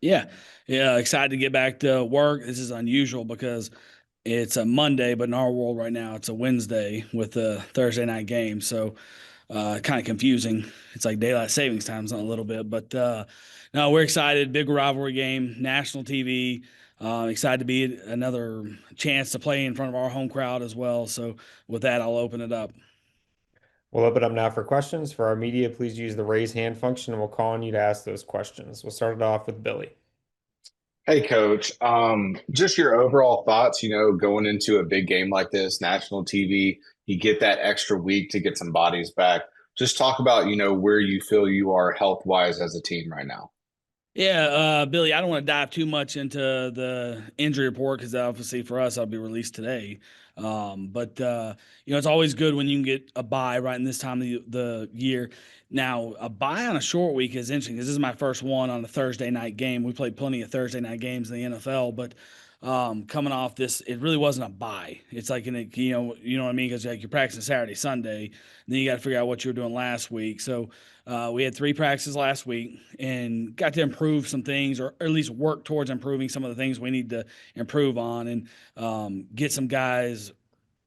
Yeah. Yeah. Excited to get back to work. This is unusual because it's a Monday, but in our world right now, it's a Wednesday with the Thursday night game. So, kind of confusing. It's like daylight savings times on a little bit, but no, we're excited. Big rivalry game, national TV. Excited to be another chance to play in front of our home crowd as well. So, with that, I'll open it up. We'll open up now for questions. For our media, please use the raise hand function and we'll call on you to ask those questions. We'll start it off with Billy. Hey, Coach. Just your overall thoughts, going into a big game like this, national TV, you get that extra week to get some bodies back. Just talk about, where you feel you are health-wise as a team right now. Yeah, Billy, I don't want to dive too much into the injury report because obviously for us, I'll be released today. But it's always good when you can get a bye right in this time of the year. Now, a bye on a short week is interesting because this is my first one on a Thursday night game. We played plenty of Thursday night games in the NFL, but coming off this, it really wasn't a bye. It's like you know what I mean, because like you're practicing Saturday, Sunday, then you got to figure out what you were doing last week. So we had three practices last week and got to improve some things, or at least work towards improving some of the things we need to improve on, and get some guys,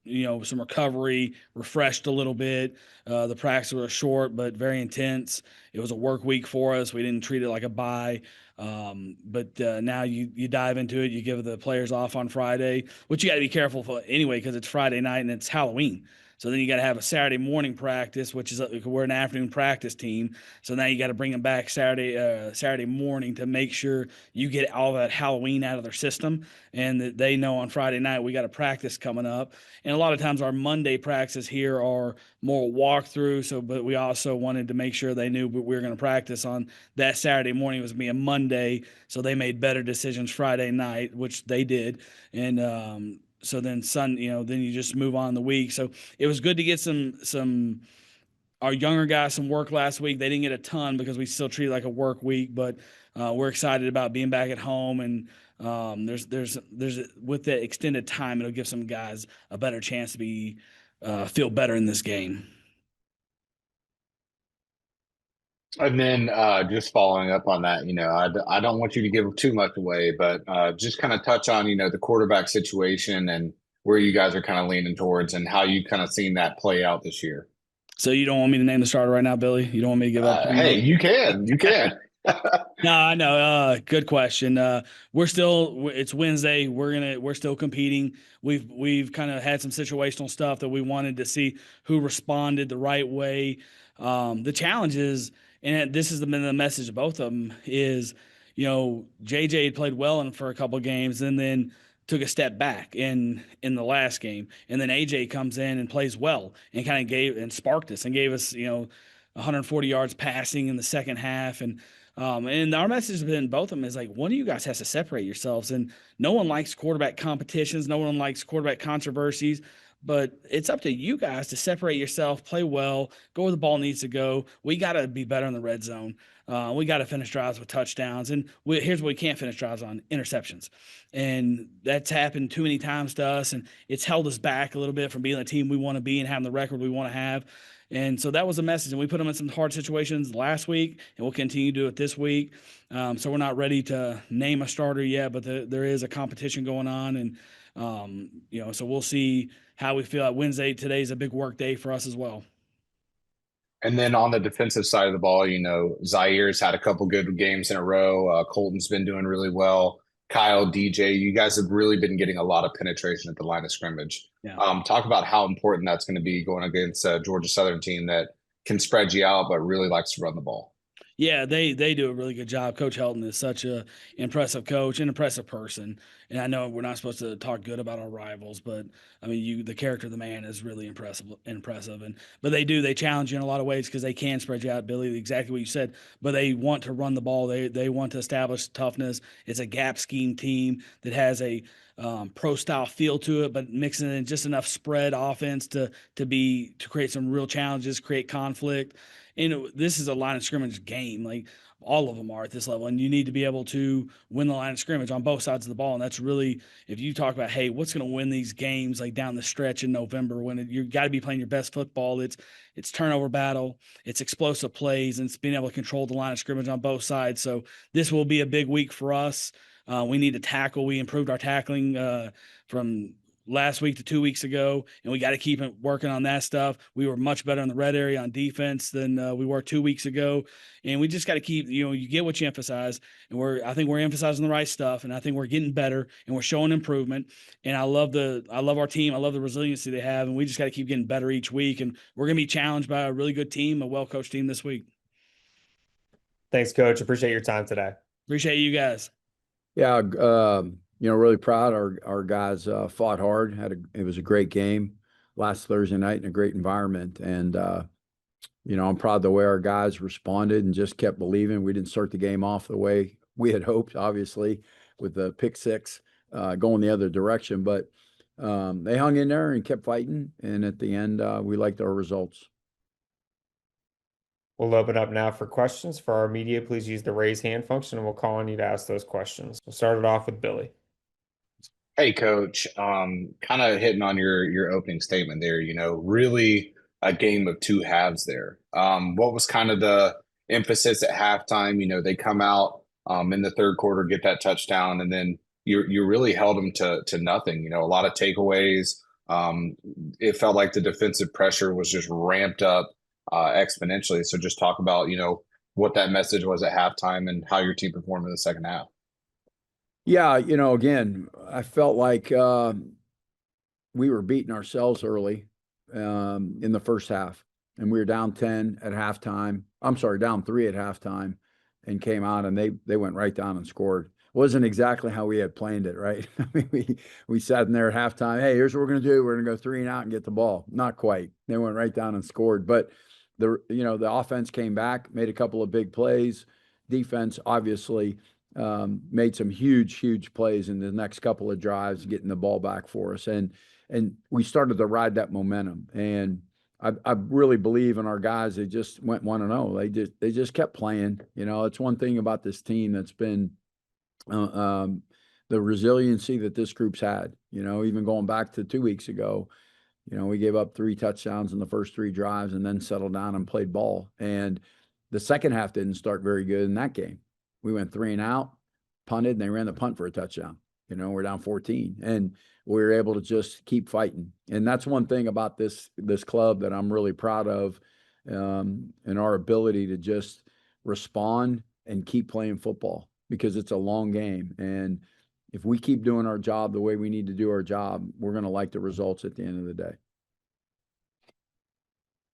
some recovery, refreshed a little bit. The practice was short but very intense. It was a work week for us. We didn't treat it like a bye. But now you dive into it. You give the players off on Friday, which you got to be careful for anyway because it's Friday night and it's Halloween. So then you got to have a Saturday morning practice, which is we're an afternoon practice team. So now you got to bring them back Saturday morning to make sure you get all that Halloween out of their system, and that they know on Friday night we got a practice coming up. And a lot of times our Monday practices here are more walkthrough. So, but we also wanted to make sure they knew we were going to practice on that Saturday morning. It was being Monday, so they made better decisions Friday night, which they did. And so then then you just move on the week. So it was good to get some our younger guys some work last week. They didn't get a ton because we still treat it like a work week, but we're excited about being back at home. And there's with the extended time, it'll give some guys a better chance to be feel better in this game. And then just following up on that, I don't want you to give too much away, but just kind of touch on, the quarterback situation and where you guys are kind of leaning towards and how you kind of seen that play out this year. So you don't want me to name the starter right now, Billy? You don't want me to give up too Hey, much? you can. No, I know. Good question. It's Wednesday. We're still competing. We've kind of had some situational stuff that we wanted to see who responded the right way. The challenge is, and this has been the message of both of them, is, JJ had played well for a couple of games and then took a step back in the last game. And then AJ comes in and plays well and kind of gave and sparked us and gave us, 140 yards passing in the second half. And our message has been both of them is like, one of you guys has to separate yourselves. And no one likes quarterback competitions. No one likes quarterback controversies. But it's up to you guys to separate yourself, play well, go where the ball needs to go. We got to be better in the red zone. We got to finish drives with touchdowns. And here's what we can't finish drives on: interceptions. And that's happened too many times to us. And it's held us back a little bit from being the team we want to be and having the record we want to have. And so that was a message. And we put them in some hard situations last week, and we'll continue to do it this week. So we're not ready to name a starter yet, but there is a competition going on. And, so we'll see how we feel at Wednesday. Today's a big work day for us as well. And then on the defensive side of the ball, Zaire's had a couple good games in a row. Colton's been doing really well. Kyle, DJ, you guys have really been getting a lot of penetration at the line of scrimmage. Yeah. Talk about how important that's going to be going against a Georgia Southern team that can spread you out, but really likes to run the ball. Yeah, they do a really good job. Coach Helton is such a impressive coach, an impressive person. And I know we're not supposed to talk good about our rivals, but I mean, the character of the man is really impressive. And but they challenge you in a lot of ways because they can spread you out, Billy, exactly what you said. But they want to run the ball. They want to establish toughness. It's a gap scheme team that has a pro style feel to it, but mixing in just enough spread offense to create some real challenges, create conflict. And this is a line of scrimmage game. Like all of them are at this level, and you need to be able to win the line of scrimmage on both sides of the ball. And that's really, if you talk about, hey, what's going to win these games like down the stretch in November when you got to be playing your best football. It's turnover battle, it's explosive plays, and it's being able to control the line of scrimmage on both sides. So this will be a big week for us. We need to tackle. We improved our tackling from last week to 2 weeks ago, and we got to keep working on that stuff. We were much better in the red area on defense than we were 2 weeks ago, and we just got to keep, you get what you emphasize, and I think we're emphasizing the right stuff, and I think we're getting better, and we're showing improvement. And I love our team. I love the resiliency they have, and we just got to keep getting better each week. And we're gonna be challenged by a really good team, a well-coached team this week. Thanks, Coach. Appreciate your time today. Appreciate you guys. Yeah, really proud. Our guys fought hard. It was a great game last Thursday night in a great environment, and I'm proud of the way our guys responded and just kept believing. We didn't start the game off the way we had hoped, obviously, with the pick six going the other direction, but they hung in there and kept fighting. And at the end, we liked our results. We'll open up now for questions. For our media, please use the raise hand function and we'll call on you to ask those questions. We'll start it off with Billy. Hey, Coach. Kind of hitting on your opening statement there. Really a game of two halves there. What was kind of the emphasis at halftime? They come out in the third quarter, get that touchdown, and then you really held them to nothing. A lot of takeaways. It felt like the defensive pressure was just ramped up exponentially. So just talk about what that message was at halftime and how your team performed in the second half. Yeah, again, I felt like we were beating ourselves early in the first half, and we were down 10 at halftime. I'm sorry, down 3 at halftime, and came out and they went right down and scored. Wasn't exactly how we had planned it, right? I mean, we sat in there at halftime. Hey, here's what we're going to do. We're going to go 3 and out and get the ball. Not quite. They went right down and scored, but the offense came back, made a couple of big plays. Defense obviously made some huge plays in the next couple of drives, getting the ball back for us. And we started to ride that momentum. And I really believe in our guys. They just went 1-0. They just kept playing. It's one thing about this team that's been the resiliency that this group's had, even going back to 2 weeks ago. We gave up 3 touchdowns in the first 3 drives and then settled down and played ball. And the second half didn't start very good in that game. We went 3 and out, punted, and they ran the punt for a touchdown. We're down 14, and we were able to just keep fighting. And that's one thing about this club that I'm really proud of, and our ability to just respond and keep playing football, because it's a long game. And if we keep doing our job the way we need to do our job, we're going to like the results at the end of the day.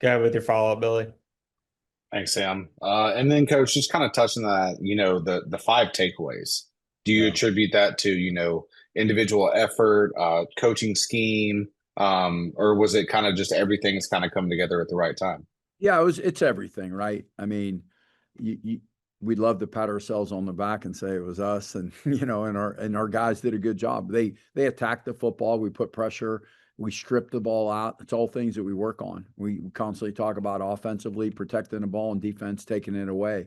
Go ahead with your follow-up, Billy. Thanks, Sam. And then, Coach, just kind of touching on that, the 5 takeaways. Do you attribute that to, individual effort, coaching scheme, or was it kind of just everything's kind of come together at the right time? Yeah, it's everything, right? I mean, we'd love to pat ourselves on the back and say it was us, and and our guys did a good job. They attacked the football. We put pressure. We stripped the ball out. It's all things that we work on. We constantly talk about offensively protecting the ball and defense taking it away.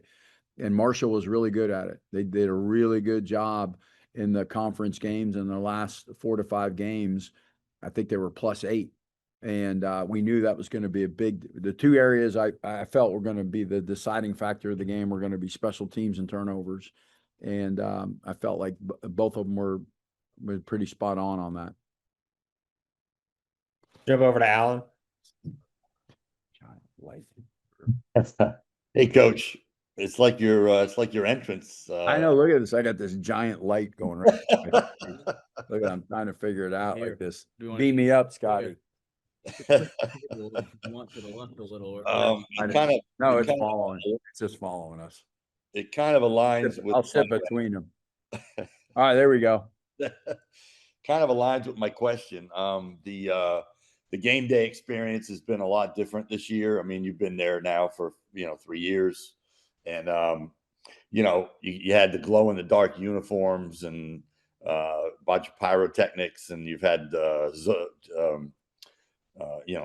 And Marshall was really good at it. They did a really good job in the conference games. In the last 4 to 5 games, I think they were +8. And we knew that was going to be the 2 areas I felt were going to be the deciding factor of the game were going to be special teams and turnovers. And I felt like both of them were pretty spot on that. Jump over to Alan. Hey, Coach. It's like your entrance. I know. Look at this. I got this giant light going right. Look, I'm trying to figure it out like this. Beam me up, Scotty. Want to the left a little. It's following. It's just following us. It kind of aligns with. I'll sit between them. All right, there we go. Kind of aligns with my question. The game day experience has been a lot different this year. I mean, you've been there now for 3 years, and you had the glow in the dark uniforms and a bunch of pyrotechnics, and you've had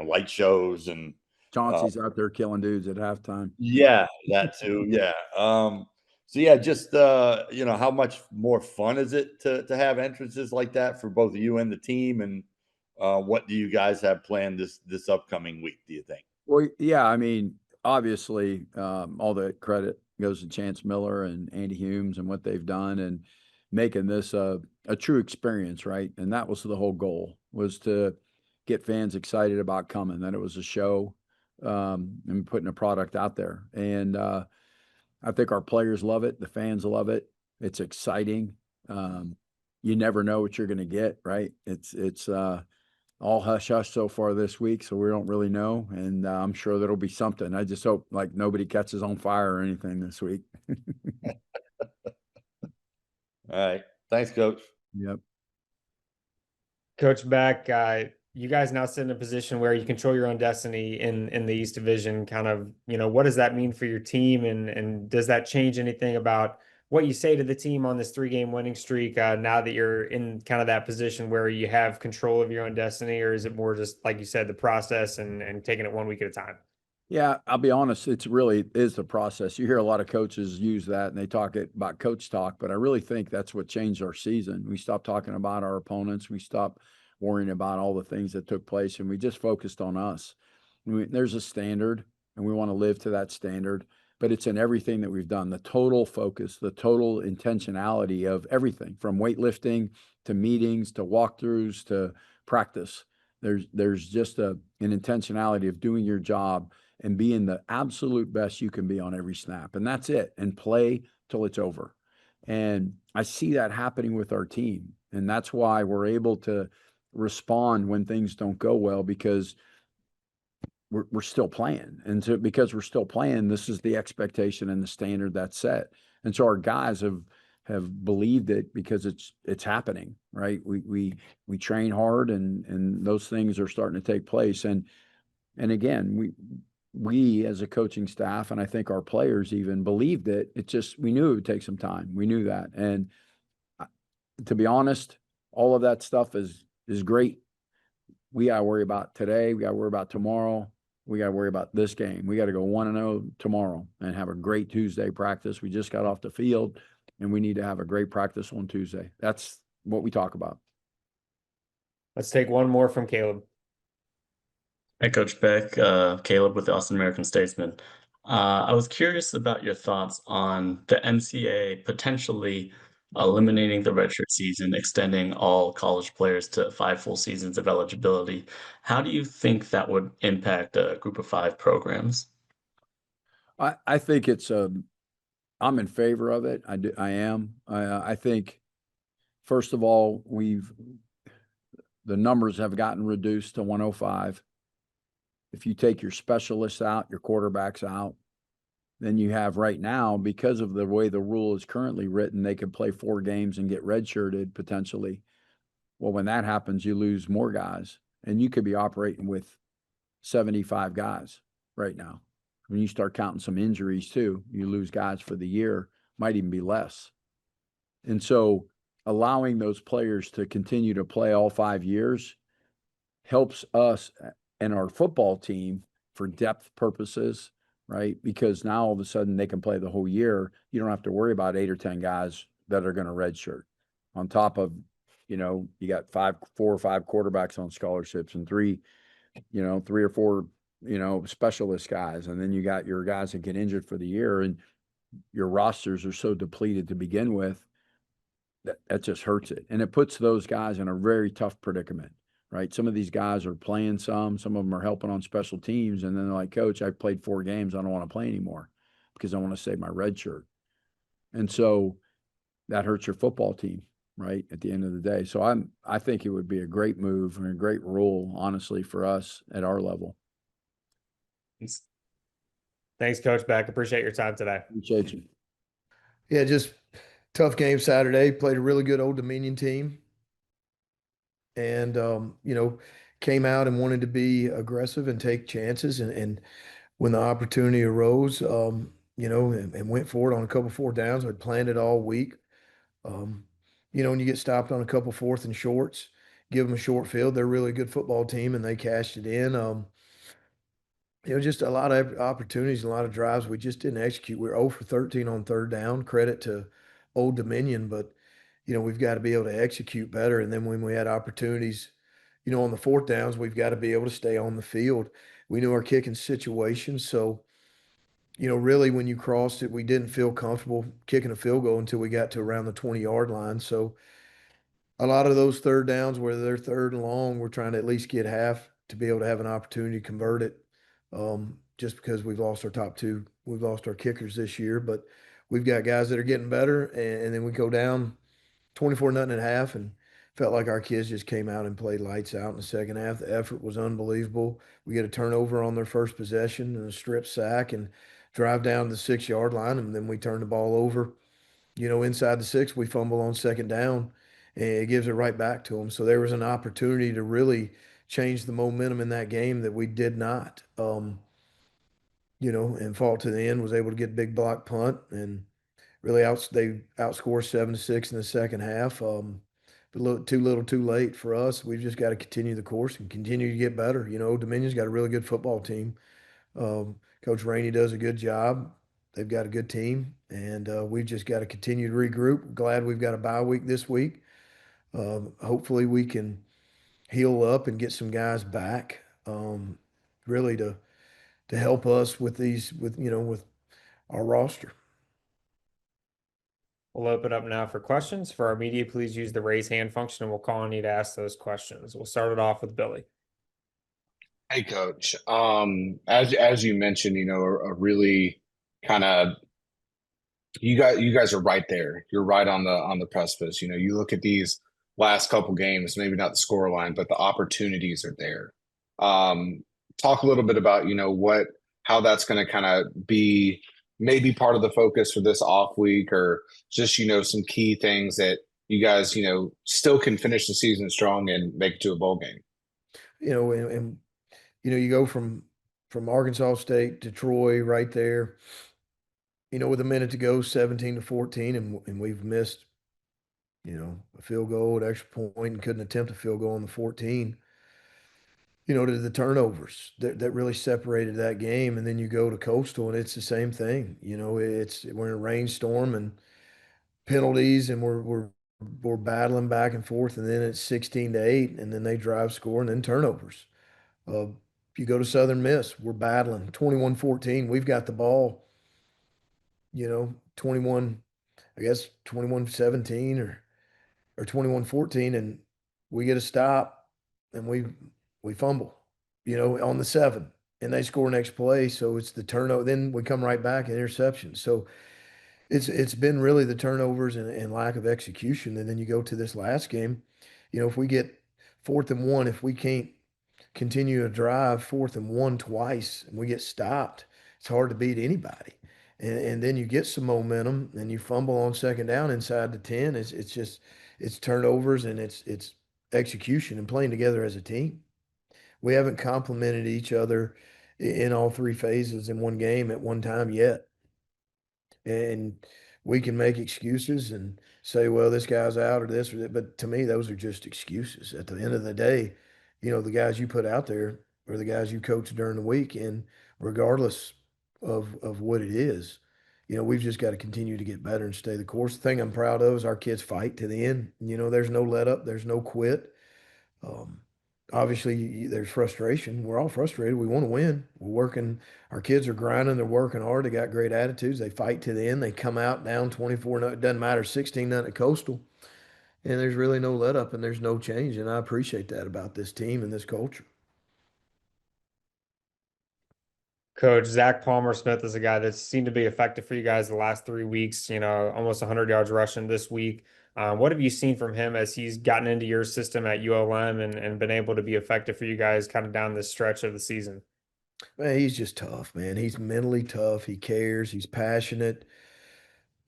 light shows, and Chauncey's out there killing dudes at halftime. Yeah, that too. Yeah. So yeah, just how much more fun is it to have entrances like that for both you and the team? And what do you guys have planned this upcoming week, do you think? Well, yeah, I mean, obviously, all the credit goes to Chance Miller and Andy Humes and what they've done and making this a true experience, right? And that was the whole goal, was to get fans excited about coming, that it was a show, and putting a product out there. And I think our players love it. The fans love it. It's exciting. You never know what you're going to get, right? It's all hush hush so far this week, so we don't really know. And I'm sure there'll be something. I just hope like nobody catches on fire or anything this week. All right. Thanks, Coach. Yep. Coach Beck, you guys now sit in a position where you control your own destiny in the East Division. Kind of, what does that mean for your team, and does that change anything about what you say to the team on this 3-game winning streak now that you're in kind of that position where you have control of your own destiny, or is it more just like you said, the process and taking it 1 week at a time? Yeah, I'll be honest, it's really is the process. You hear a lot of coaches use that and they talk about coach talk, but I really think that's what changed our season. We stopped talking about our opponents. We stopped worrying about all the things that took place, and we just focused on us. There's a standard, and we want to live to that standard, but it's in everything that we've done. The total focus, the total intentionality of everything from weightlifting to meetings to walkthroughs to practice. There's just an intentionality of doing your job and being the absolute best you can be on every snap. And that's it. And play till it's over. And I see that happening with our team. And that's why we're able to respond when things don't go well, because we're still playing. And so because we're still playing, this is the expectation and the standard that's set. And so our guys have believed it because it's happening, right? We train hard, and those things are starting to take place. And again, we as a coaching staff, and I think our players even believed it. It just, we knew it would take some time. We knew that. And to be honest, all of that stuff is great. We got to worry about today. We got to worry about tomorrow. We got to worry about this game. We got to go 1-0 tomorrow and have a great Tuesday practice. We just got off the field, and we need to have a great practice on Tuesday. That's what we talk about. Let's take one more from Caleb. Hey, Coach Beck, Caleb with the Austin American Statesman. I was curious about your thoughts on the NCAA potentially eliminating the redshirt season, extending all college players to 5 full seasons of eligibility. How do you think that would impact Group of 5 programs? I think I'm in favor of it. I am. I think, first of all, the numbers have gotten reduced to 105. If you take your specialists out, your quarterbacks out, then you have right now, because of the way the rule is currently written, they could play 4 games and get redshirted potentially. Well, when that happens, you lose more guys, and you could be operating with 75 guys right now. When you start counting some injuries too, you lose guys for the year, might even be less. And so allowing those players to continue to play all 5 years helps us and our football team for depth purposes, right? Because now all of a sudden they can play the whole year. You don't have to worry about 8 or 10 guys that are going to redshirt on top of, you got 4 or 5 quarterbacks on scholarships and 3 or 4, specialist guys. And then you got your guys that get injured for the year, and your rosters are so depleted to begin with that just hurts it. And it puts those guys in a very tough predicament. Right. Some of these guys are playing some of them are helping on special teams. And then they're like, Coach, I played 4 games. I don't want to play anymore because I want to save my red shirt. And so that hurts your football team, right, at the end of the day. So I think it would be a great move and a great rule, honestly, for us at our level. Thanks, Coach Beck. Appreciate your time today. Appreciate you. Yeah, just tough game Saturday. Played a really good Old Dominion team. And, came out and wanted to be aggressive and take chances. And when the opportunity arose, and went for it on a couple 4 downs. I'd planned it all week. When you get stopped on a couple 4th and shorts, give them a short field. They're a really good football team, and they cashed it in. just a lot of opportunities, a lot of drives we just didn't execute. We're 0 for 13 on third down. Credit to Old Dominion, but we've got to be able to execute better. And then when we had opportunities, on the fourth downs, we've got to be able to stay on the field. We knew our kicking situation, so really when you crossed it, we didn't feel comfortable kicking a field goal until we got to around the 20-yard line. So a lot of those third downs, whether they're third and long, we're trying to at least get half to be able to have an opportunity to convert it. Just because we've lost our top two, we've lost our kickers this year, but we've got guys that are getting better, and then we go down 24-0 at half, and felt like our kids just came out and played lights out in the second half. The effort was unbelievable. We get a turnover on their first possession and a strip sack and drive down to the 6-yard line, and then we turn the ball over. Inside the 6, we fumble on second down, and it gives it right back to them. So there was an opportunity to really change the momentum in that game that we did not. And fought to the end, was able to get a big block punt and really they outscored 7-6 in the second half. But too little, too late for us. We've just got to continue the course and continue to get better. Dominion's got a really good football team. Coach Rahne does a good job. They've got a good team, and we've just got to continue to regroup. Glad we've got a bye week this week. Hopefully we can heal up and get some guys back, really to help us with with our roster. We'll open up now for questions. For our media, please use the raise hand function and we'll call on you to ask those questions. We'll start it off with Billy. Hey, Coach. As you mentioned, a really kind of you guys are right there. You're right on the precipice. You look at these last couple games, maybe not the score line, but the opportunities are there. Talk a little bit about how that's going to kind of be maybe part of the focus for this off week, or just some key things that you guys still can finish the season strong and make it to a bowl game. And you go from Arkansas State to Troy right there, with a minute to go, 17-14, and we've missed a field goal at extra point and couldn't attempt a field goal on the 14. To the turnovers that really separated that game. And then you go to Coastal and it's the same thing. We're in a rainstorm and penalties, and we're battling back and forth, and then it's 16-8, and then they drive, score, and then turnovers. You go to Southern Miss, we're battling 21-14. We've got the ball, 21, I guess 21-17 or 21-14, and we get a stop and we fumble, on the 7, and they score next play. So it's the turnover. Then we come right back, interception. So it's been really the turnovers and lack of execution. And then you go to this last game, if we get 4th and 1, if we can't continue to drive 4th and 1 twice and we get stopped, it's hard to beat anybody. And then you get some momentum and you fumble on second down inside the 10. It's turnovers and it's execution and playing together as a team. We haven't complemented each other in all 3 phases in one game at one time yet. And we can make excuses and say, well, this guy's out or this or that. But to me, those are just excuses. At the end of the day, the guys you put out there are the guys you coach during the week. And regardless of what it is, we've just got to continue to get better and stay the course. The thing I'm proud of is our kids fight to the end. There's no let up. There's no quit. Obviously, there's frustration. We're all frustrated. We want to win. We're working. Our kids are grinding. They're working hard. They got great attitudes. They fight to the end. They come out down 24. It doesn't matter, 16-0 at Coastal. And there's really no let up and there's no change. And I appreciate that about this team and this culture. Coach, Zach Palmer-Smith is a guy that seemed to be effective for you guys the last 3 weeks, almost 100 yards rushing this week. What have you seen from him as he's gotten into your system at ULM and been able to be effective for you guys kind of down this stretch of the season? Man, he's just tough, man. He's mentally tough. He cares. He's passionate.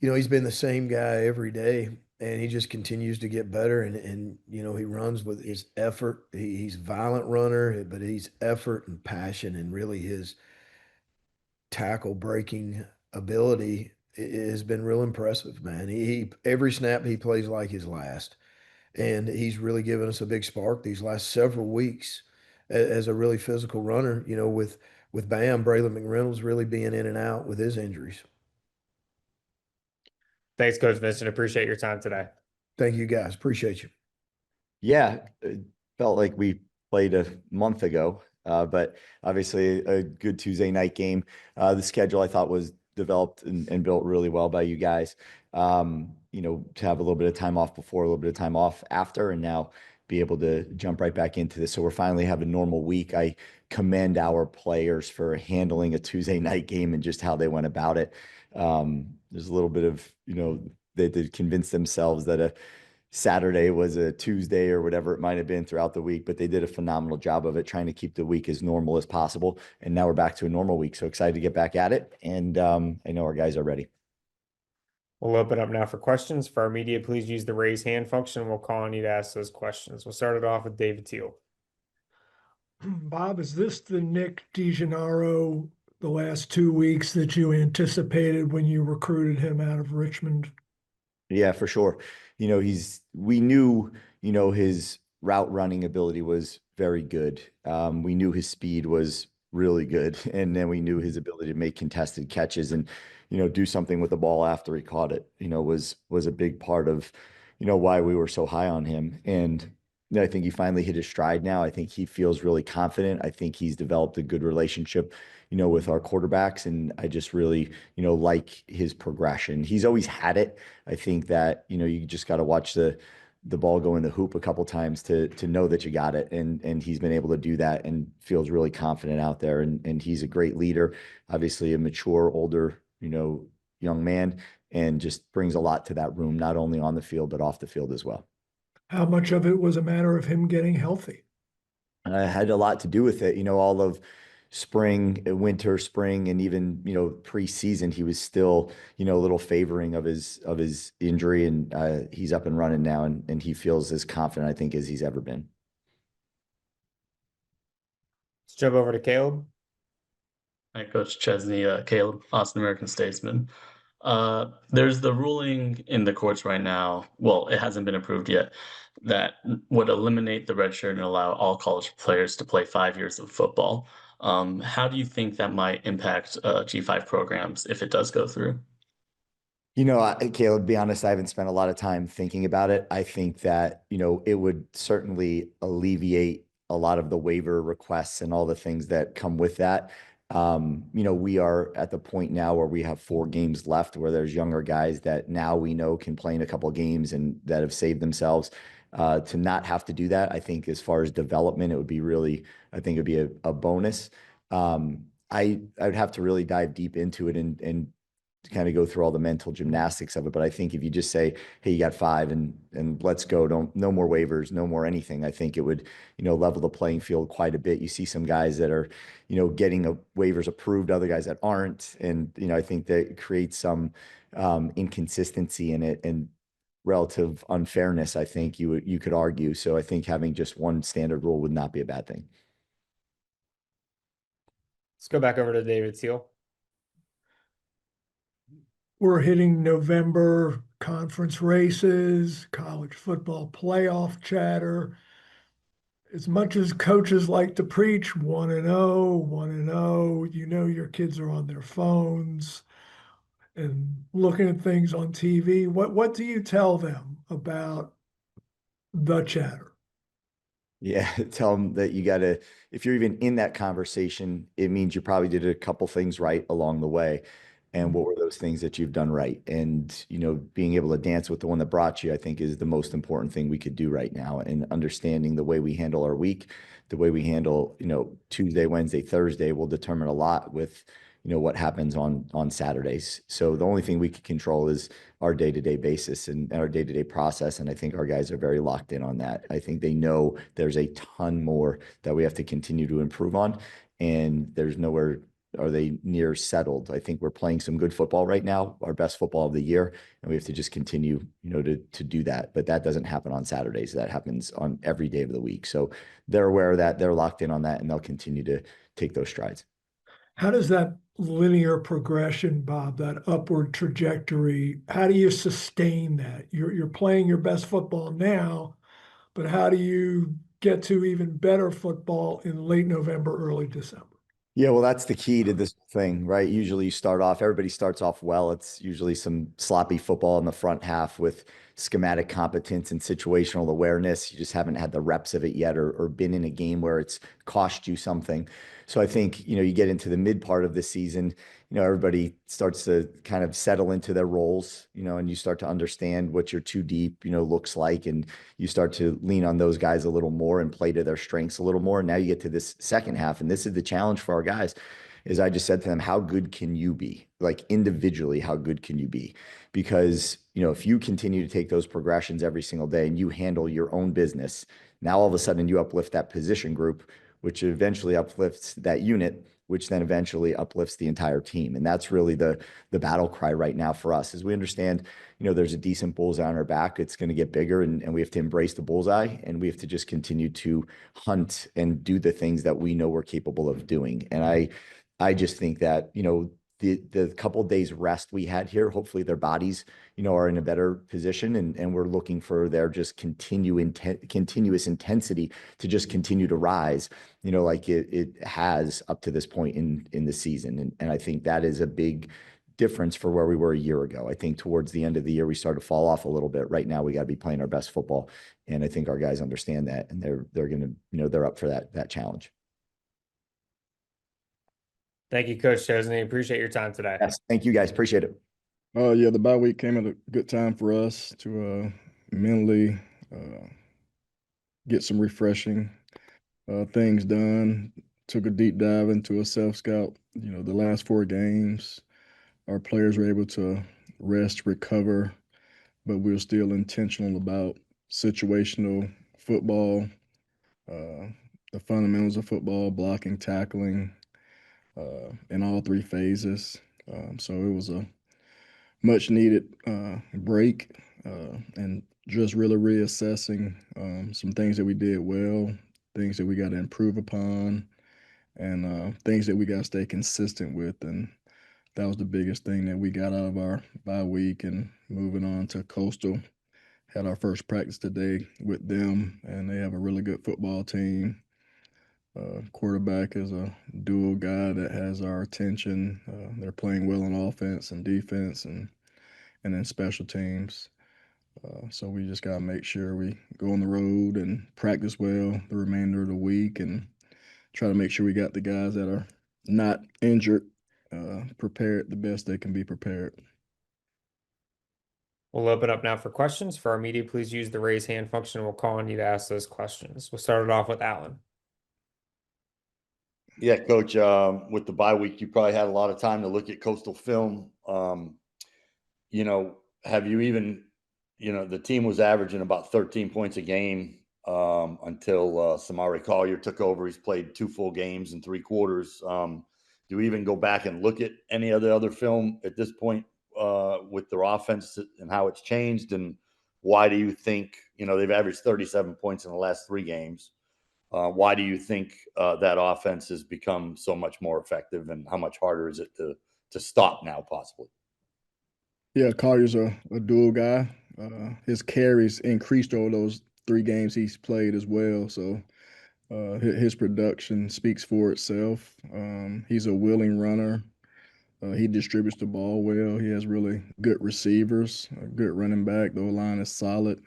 He's been the same guy every day, and he just continues to get better. And he runs with his effort. He's a violent runner, but he's effort and passion, and really his tackle breaking ability has been real impressive, man. He every snap he plays like his last, and he's really given us a big spark these last several weeks as a really physical runner. With with Bam, Braylon McReynolds really being in and out with his injuries. Thanks, Coach Vincent. Appreciate your time today. Thank you guys. Appreciate you. Yeah, it felt like we played a month ago, but obviously a good Tuesday night game. The schedule I thought was developed and built really well by you guys. To have a little bit of time off before, a little bit of time off after, and now be able to jump right back into this. So we're finally having a normal week. I commend our players for handling a Tuesday night game and just how they went about it. There's a little bit of, they did convince themselves that a Saturday was a Tuesday or whatever it might have been throughout the week, but they did a phenomenal job of it, trying to keep the week as normal as possible. And now we're back to a normal week. So excited to get back at it. And I know our guys are ready. We'll open up now for questions. For our media, please use the raise hand function. We'll call on you to ask those questions. We'll start it off with David Teal. Bob, is this the Nick DeGennaro the last 2 weeks that you anticipated when you recruited him out of Richmond? Yeah, for sure. We knew, his route running ability was very good. We knew his speed was really good. And then we knew his ability to make contested catches and, do something with the ball after he caught it, was a big part of, why we were so high on him. And I think he finally hit his stride now. I think he feels really confident. I think he's developed a good relationship, with our quarterbacks. And I just really, like his progression. He's always had it. I think that, you just got to watch the ball go in the hoop a couple times to know that you got it. And he's been able to do that and feels really confident out there. And he's a great leader, obviously a mature, older, young man, and just brings a lot to that room, not only on the field, but off the field as well. How much of it was a matter of him getting healthy? Had a lot to do with it. All of spring, winter, spring, and even, preseason, he was still, a little favoring of his injury, and he's up and running now, and he feels as confident, I think, as he's ever been. Let's jump over to Caleb. Hi, Coach Chesney, Caleb, Austin American Statesman. There's the ruling in the courts right now. Well, it hasn't been approved yet, that would eliminate the redshirt and allow all college players to play 5 years of football. How do you think that might impact G5 programs if it does go through? Caleb, to be honest, I haven't spent a lot of time thinking about it. I think that, it would certainly alleviate a lot of the waiver requests and all the things that come with that. We are at the point now where we have 4 games left, where there's younger guys that now we know can play in a couple of games and that have saved themselves. To not have to do that, I think as far as development, it would be really, I think it'd be a bonus. I would have to really dive deep into it and kind of go through all the mental gymnastics of it. But I think if you just say, hey, you got 5 and let's go, no more waivers, no more anything, I think it would, level the playing field quite a bit. You see some guys that are, getting waivers approved, other guys that aren't. And, I think that creates some inconsistency in it and relative unfairness, I think you could argue. So I think having just one standard rule would not be a bad thing. Let's go back over to David Teal. We're hitting November, conference races, college football playoff chatter. As much as coaches like to preach 1-0, 1-0, your kids are on their phones and looking at things on TV. What do you tell them about the chatter? Yeah, tell them that you got to, if you're even in that conversation, it means you probably did a couple things right along the way. And what were those things that you've done right? And, being able to dance with the one that brought you, I think, is the most important thing we could do right now. And understanding the way we handle our week, the way we handle, Tuesday, Wednesday, Thursday will determine a lot with, what happens on Saturdays. So the only thing we can control is our day-to-day basis and our day-to-day process. And I think our guys are very locked in on that. I think they know there's a ton more that we have to continue to improve on. And there's nowhere are they near settled. I think we're playing some good football right now, our best football of the year, and we have to just continue, to do that. But that doesn't happen on Saturdays. That happens on every day of the week. So they're aware of that. They're locked in on that, and they'll continue to take those strides. How does that linear progression, Bob, that upward trajectory, how do you sustain that? You're playing your best football now, but how do you get to even better football in late November, early December? Yeah, well, that's the key to this thing, right? Usually everybody starts off well. It's usually some sloppy football in the front half with schematic competence and situational awareness. You just haven't had the reps of it yet or been in a game where it's cost you something. So I think, you get into the mid part of the season, everybody starts to kind of settle into their roles, and you start to understand what your too deep, looks like. And you start to lean on those guys a little more and play to their strengths a little more. And now you get to this second half, and this is the challenge for our guys. Is I just said to them, how good can you be? Like individually, how good can you be? Because, if you continue to take those progressions every single day and you handle your own business, now all of a sudden you uplift that position group, which eventually uplifts that unit, which then eventually uplifts the entire team. And that's really the battle cry right now for us, is we understand, there's a decent bullseye on our back. It's going to get bigger, and we have to embrace the bullseye, and we have to just continue to hunt and do the things that we know we're capable of doing. And I just think that, the couple of days rest we had here, hopefully their bodies, are in a better position, and we're looking for their just continuous intensity to just continue to rise, like it has up to this point in the season. And I think that is a big difference for where we were a year ago. I think towards the end of the year, we started to fall off a little bit. Right now, we got to be playing our best football. And I think our guys understand that, and they're going to, they're up for that challenge. Thank you, Coach Chesney. Appreciate your time today. Yes. Thank you, guys. Appreciate it. Yeah, the bye week came at a good time for us to mentally get some refreshing things done. Took a deep dive into a self-scout. The last 4 games, our players were able to rest, recover, but we were still intentional about situational football, the fundamentals of football, blocking, tackling, in all 3 phases. So it was a much needed break, and just really reassessing some things that we did well, things that we got to improve upon, and things that we got to stay consistent with. And that was the biggest thing that we got out of our bye week. And moving on to Coastal, had our first practice today with them, and they have a really good football team. Quarterback is a dual guy that has our attention. They're playing well on offense and defense, and then special teams. So we just got to make sure we go on the road and practice well the remainder of the week, and try to make sure we got the guys that are not injured prepared the best they can be prepared. We'll open up now for questions. For our media, please use the raise hand function. We'll call on you to ask those questions. We'll start it off with Alan. Yeah, Coach, with the bye week, you probably had a lot of time to look at Coastal film. Have you even, the team was averaging about 13 points a game until Samari Collier took over. He's played 2 full games in 3 quarters. Do you even go back and look at any of the other film at this point with their offense and how it's changed? And why do you think, they've averaged 37 points in the last 3 games? Why do you think that offense has become so much more effective, and how much harder is it to stop now, possibly? Yeah, Collier's a dual guy. His carries increased over those 3 games he's played as well. So his production speaks for itself. He's a willing runner. He distributes the ball well. He has really good receivers, a good running back. The O-line is solid.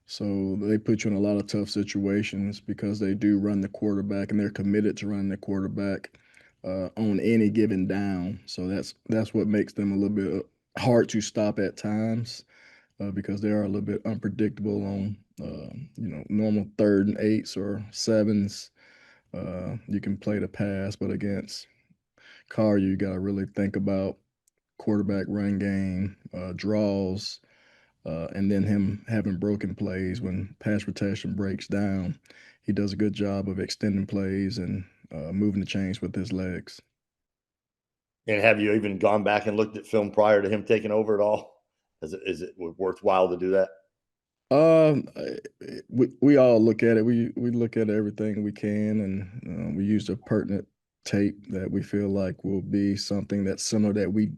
So they put you in a lot of tough situations because they do run the quarterback, and they're committed to running the quarterback on any given down. So that's what makes them a little bit hard to stop at times because they are a little bit unpredictable on normal 3rd and 8s or 7s. You can play the pass, but against Collier, you got to really think about quarterback run game, draws. And then him having broken plays when pass protection breaks down. He does a good job of extending plays and moving the chains with his legs. And have you even gone back and looked at film prior to him taking over at all? Is it worthwhile to do that? We all look at it. We look at everything we can, and we use the pertinent tape that we feel like will be something that's similar that we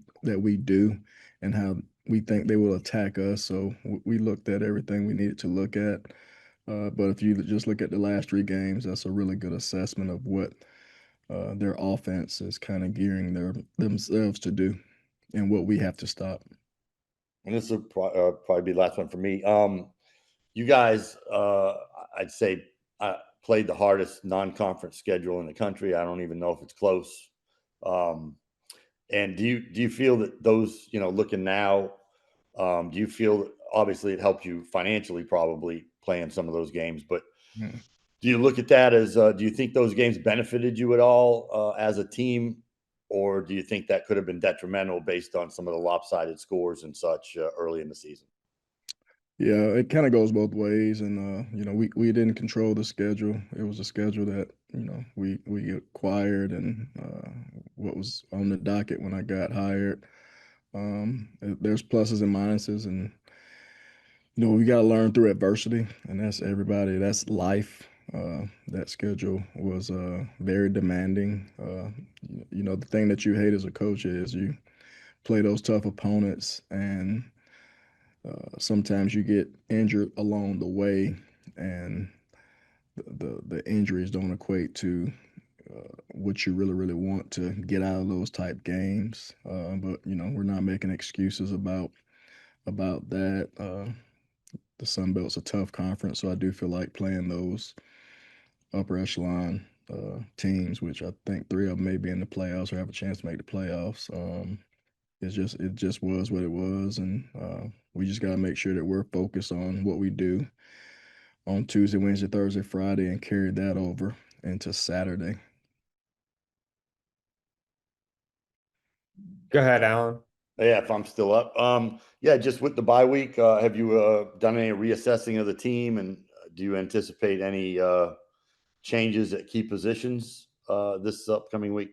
do, and how we think they will attack us. So we looked at everything we needed to look at. But if you just look at the last 3 games, that's a really good assessment of what their offense is kind of gearing themselves to do and what we have to stop. And this will probably be the last one for me. You guys, I'd say, played the hardest non-conference schedule in the country. I don't even know if it's close. And do you feel that those, looking now, do you feel obviously it helped you financially probably playing some of those games, but do you look at that as, do you think those games benefited you at all as a team, or do you think that could have been detrimental based on some of the lopsided scores and such early in the season? Yeah, it kind of goes both ways, and we didn't control the schedule. It was a schedule that we acquired, and what was on the docket when I got hired. There's pluses and minuses, and we got to learn through adversity, and that's everybody. That's life. That schedule was very demanding. The thing that you hate as a coach is you play those tough opponents, and sometimes you get injured along the way, and the injuries don't equate to what you really want to get out of those type games. But we're not making excuses about that. The Sun Belt's a tough conference, so I do feel like playing those upper echelon teams, which I think 3 of them may be in the playoffs or have a chance to make the playoffs. It just was what it was, and we just got to make sure that we're focused on what we do on Tuesday, Wednesday, Thursday, Friday, and carry that over into Saturday. Go ahead, Alan. Yeah, if I'm still up. Yeah, just with the bye week, have you done any reassessing of the team, and do you anticipate any changes at key positions this upcoming week?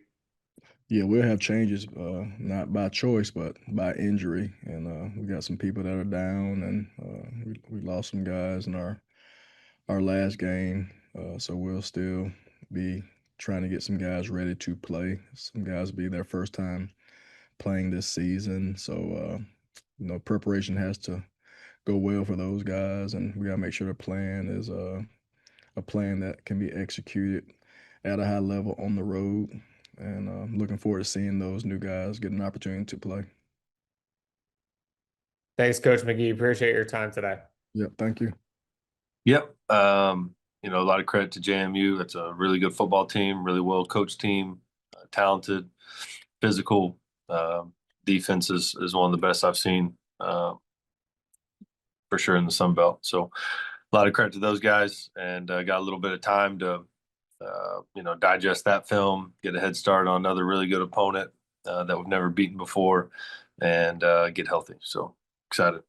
Yeah, we'll have changes, not by choice, but by injury. And we got some people that are down, and we lost some guys in our last game. So we'll still be trying to get some guys ready to play. Some guys will be their first time playing this season. So, preparation has to go well for those guys, and we got to make sure the plan is a plan that can be executed at a high level on the road. And looking forward to seeing those new guys get an opportunity to play. Thanks, Coach McGee. Appreciate your time today. Yep, thank you. Yep. A lot of credit to JMU. It's a really good football team, really well coached team, talented, physical. Defense is one of the best I've seen for sure in the Sun Belt. So a lot of credit to those guys, and got a little bit of time to digest that film, get a head start on another really good opponent that we've never beaten before, and get healthy. So excited.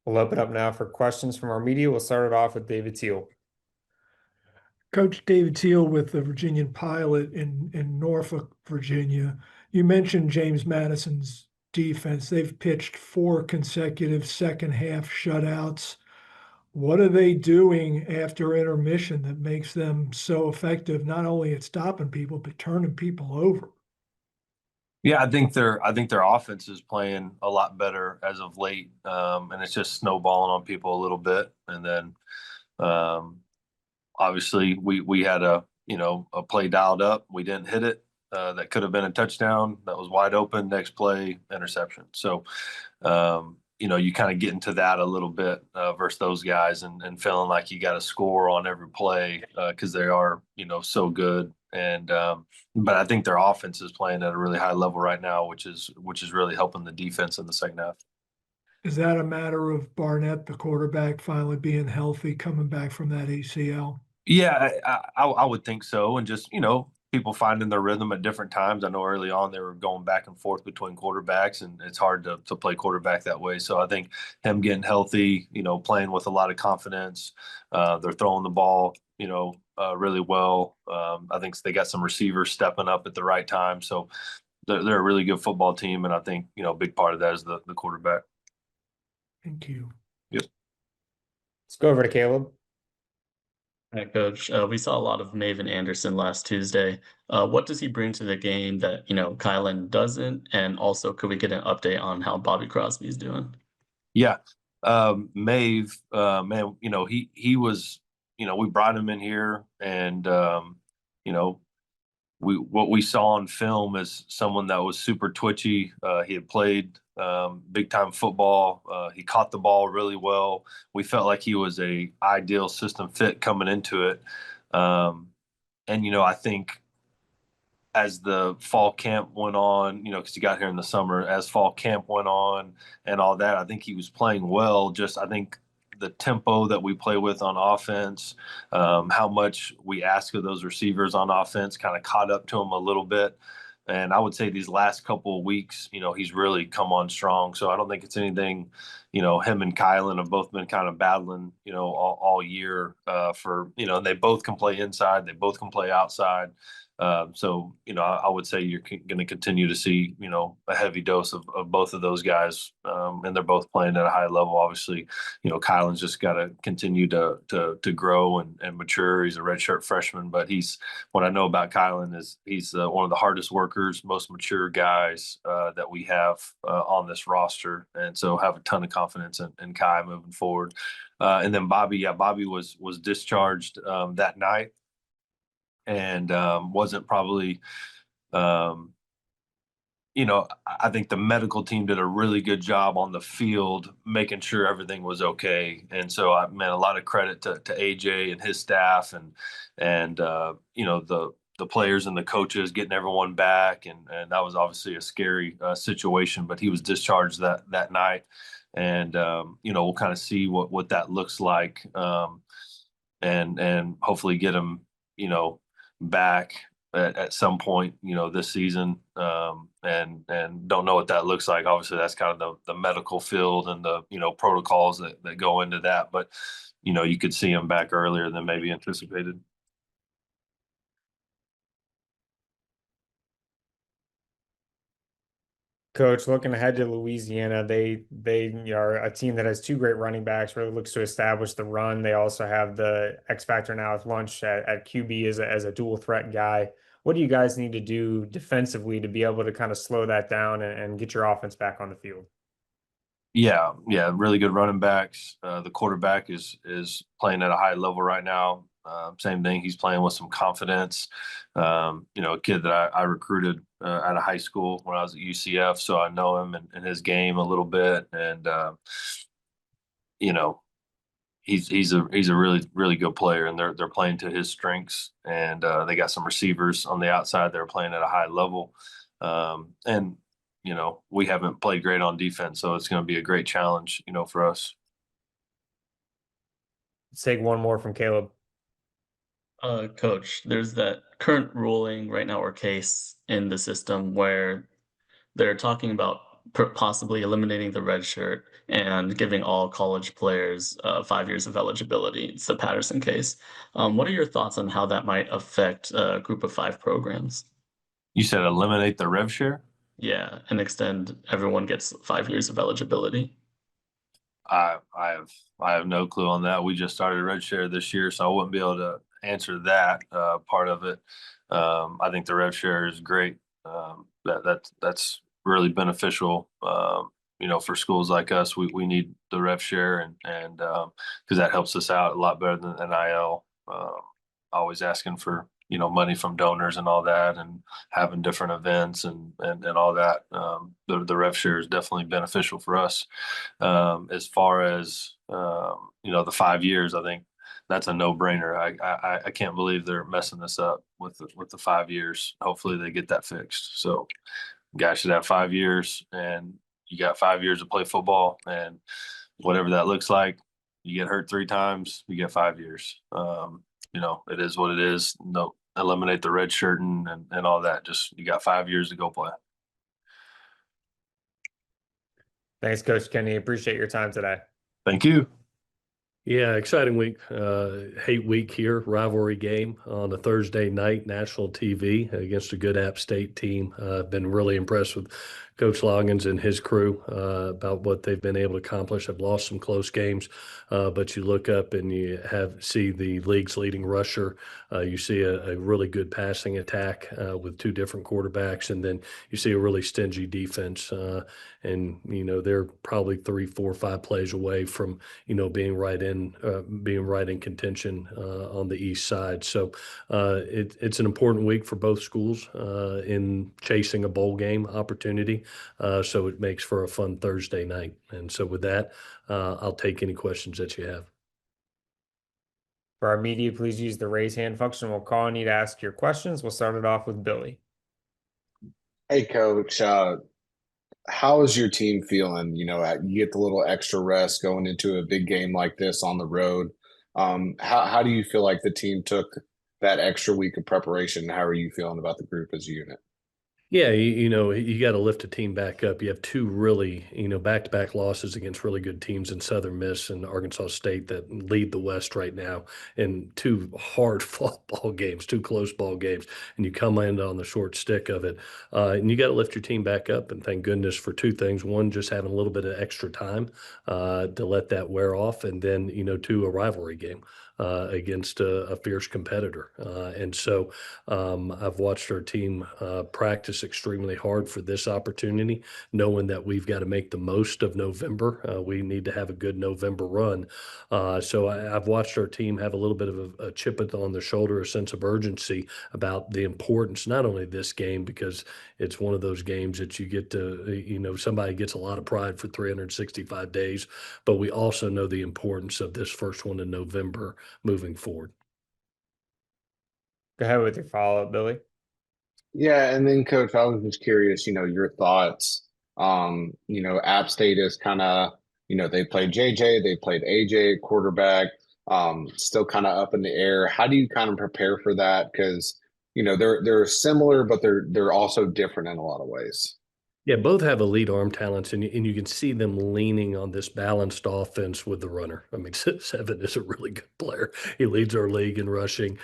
We'll open up now for questions from our media. We'll start it off with David Teal. Coach David Teal with the Virginian Pilot in Norfolk, Virginia. You mentioned James Madison's defense. They've pitched 4 consecutive second half shutouts. What are they doing after intermission that makes them so effective, not only at stopping people, but turning people over? Yeah, I think their offense is playing a lot better as of late, and it's just snowballing on people a little bit. And then, obviously, we had a play dialed up. We didn't hit it. That could have been a touchdown. That was wide open. Next play, interception. So, you kind of get into that a little bit versus those guys, and feeling like you got to score on every play because they are so good. And but I think their offense is playing at a really high level right now, which is really helping the defense in the second half. Is that a matter of Barnett, the quarterback, finally being healthy, coming back from that ACL? Yeah, I would think so, and just people finding their rhythm at different times. I know early on they were going back and forth between quarterbacks, and it's hard to play quarterback that way. So I think him getting healthy, playing with a lot of confidence, they're throwing the ball, really well. I think they got some receivers stepping up at the right time. So they're a really good football team, and I think a big part of that is the quarterback. Thank you. Yep. Let's go over to Caleb. Hi, Coach. We saw a lot of Maven Anderson last Tuesday. What does he bring to the game that Kylan doesn't? And also, could we get an update on how Bobby Crosby's doing? Yeah, Maeve, man, he was, we brought him in here, and what we saw on film is someone that was super twitchy. He had played big time football. He caught the ball really well. We felt like he was a ideal system fit coming into it. And I think as the fall camp went on, because he got here in the summer, as fall camp went on and all that, I think he was playing well. Just I think the tempo that we play with on offense, how much we ask of those receivers on offense kind of caught up to him a little bit. And I would say these last couple of weeks, he's really come on strong. So I don't think it's anything, him and Kylan have both been kind of battling, all year for, they both can play inside. They both can play outside. So, I would say you're going to continue to see, a heavy dose of both of those guys. And they're both playing at a high level. Obviously, Kylan's just got to continue to grow and mature. He's a redshirt freshman, but what I know about Kylan is he's one of the hardest workers, most mature guys that we have on this roster. And so have a ton of confidence in Kai moving forward. And then Bobby was discharged that night. And wasn't probably, I think the medical team did a really good job on the field, making sure everything was okay. And so a lot of credit to AJ and his staff and the players and the coaches getting everyone back. And that was obviously a scary situation, but he was discharged that night. And, we'll kind of see what that looks like and hopefully get him, back at some point, this season, and don't know what that looks like. Obviously, that's kind of the medical field and the protocols that go into that. But you could see him back earlier than maybe anticipated. Coach, looking ahead to Louisiana, they are a team that has two great running backs, really looks to establish the run. They also have the X factor now with Lunch at QB as a dual threat guy. What do you guys need to do defensively to be able to kind of slow that down and get your offense back on the field? Yeah, really good running backs. The quarterback is playing at a high level right now. Same thing. He's playing with some confidence. A kid that I recruited out of high school when I was at UCF, so I know him and his game a little bit. And he's a really really good player, and they're playing to his strengths. And they got some receivers on the outside that are playing at a high level. And we haven't played great on defense, so it's going to be a great challenge, for us. Let's take one more from Caleb. Coach, there's that current ruling right now or case in the system where they're talking about possibly eliminating the red shirt and giving all college players 5 years of eligibility. It's the Patterson case. What are your thoughts on how that might affect Group of 5 programs? You said eliminate the rev share? Yeah, and extend everyone gets 5 years of eligibility. I have no clue on that. We just started red share this year, so I wouldn't be able to answer that part of it. I think the rev share is great. That's really beneficial. For schools like us, we need the rev share and because that helps us out a lot better than NIL. Always asking for money from donors and all that, and having different events and all that. The rev share is definitely beneficial for us. As far as the 5 years, I think that's a no-brainer. I can't believe they're messing this up with the 5 years. Hopefully they get that fixed. So guys should have 5 years, and you got 5 years to play football, and whatever that looks like. You get hurt 3 times, you get 5 years. It is what it is. No, eliminate the red shirt and all that. Just you got 5 years to go play. Thanks, Coach Kinne. Appreciate your time today. Thank you. Yeah, exciting week. Hate week here. Rivalry game on a Thursday night, national TV against a good App State team. I've been really impressed with Coach Loggains and his crew about what they've been able to accomplish. Have lost some close games, but you look up and you see the league's leading rusher. You see a really good passing attack with two different quarterbacks, and then you see a really stingy defense. And they're probably 3, 4, 5 plays away from being right in contention on the east side. So it's an important week for both schools in chasing a bowl game opportunity. So it makes for a fun Thursday night. And so with that, I'll take any questions that you have. For our media, please use the raise hand function. We'll call on you to ask your questions. We'll start it off with Billy. Hey, Coach. How is your team feeling? You get the little extra rest going into a big game like this on the road. How do you feel like the team took that extra week of preparation? How are you feeling about the group as a unit? Yeah, you got to lift a team back up. You have two really, back-to-back losses against really good teams in Southern Miss and Arkansas State that lead the West right now, and two hard fought ball games, two close ball games, and you come in on the short stick of it. And you got to lift your team back up, and thank goodness for two things. One, just having a little bit of extra time to let that wear off, and then, two, a rivalry game against a fierce competitor. And so I've watched our team practice extremely hard for this opportunity, knowing that we've got to make the most of November. We need to have a good November run. So I've watched our team have a little bit of a chip on their shoulder, a sense of urgency about the importance, not only this game, because it's one of those games that you get to, somebody gets a lot of pride for 365 days, but we also know the importance of this first one in November moving forward. Go ahead with your follow-up, Billy. Yeah, and then Coach, I was just curious, your thoughts. App State is kind of, they played JJ, they played AJ quarterback, still kind of up in the air. How do you kind of prepare for that? Because, they're similar, but they're also different in a lot of ways. Yeah, both have elite arm talents, and you can see them leaning on this balanced offense with the runner. I mean, Seven is a really good player. He leads our league in rushing.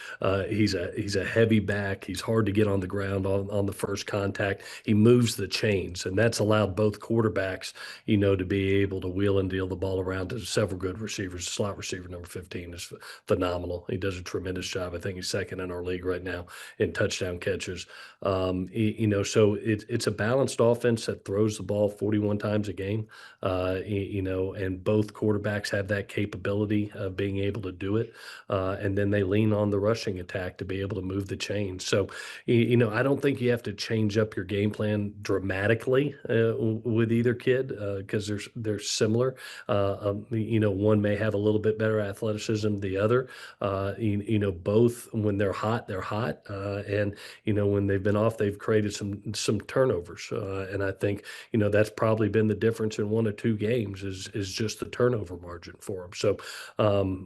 He's a heavy back. He's hard to get on the ground on the first contact. He moves the chains, and that's allowed both quarterbacks, to be able to wheel and deal the ball around to several good receivers. Slot receiver number 15 is phenomenal. He does a tremendous job. I think he's second in our league right now in touchdown catches. So it's a balanced offense that throws the ball 41 times a game, and both quarterbacks have that capability of being able to do it. And then they lean on the rushing attack to be able to move the chains. So, I don't think you have to change up your game plan dramatically with either kid because they're similar. One may have a little bit better athleticism than the other. Both when they're hot, and when they've been off, they've created some turnovers. And I think, that's probably been the difference in one or two games is just the turnover margin for them. So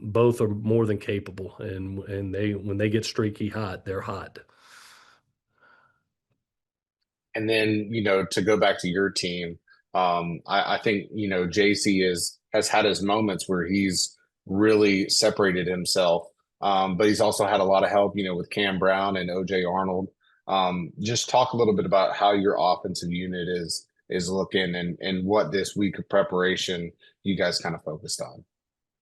both are more than capable. And when they get streaky hot, they're hot. And then, to go back to your team, I think, JC has had his moments where he's really separated himself. But he's also had a lot of help, with Cam Brown and OJ Arnold. Just talk a little bit about how your offensive unit is looking and what this week of preparation you guys kind of focused on.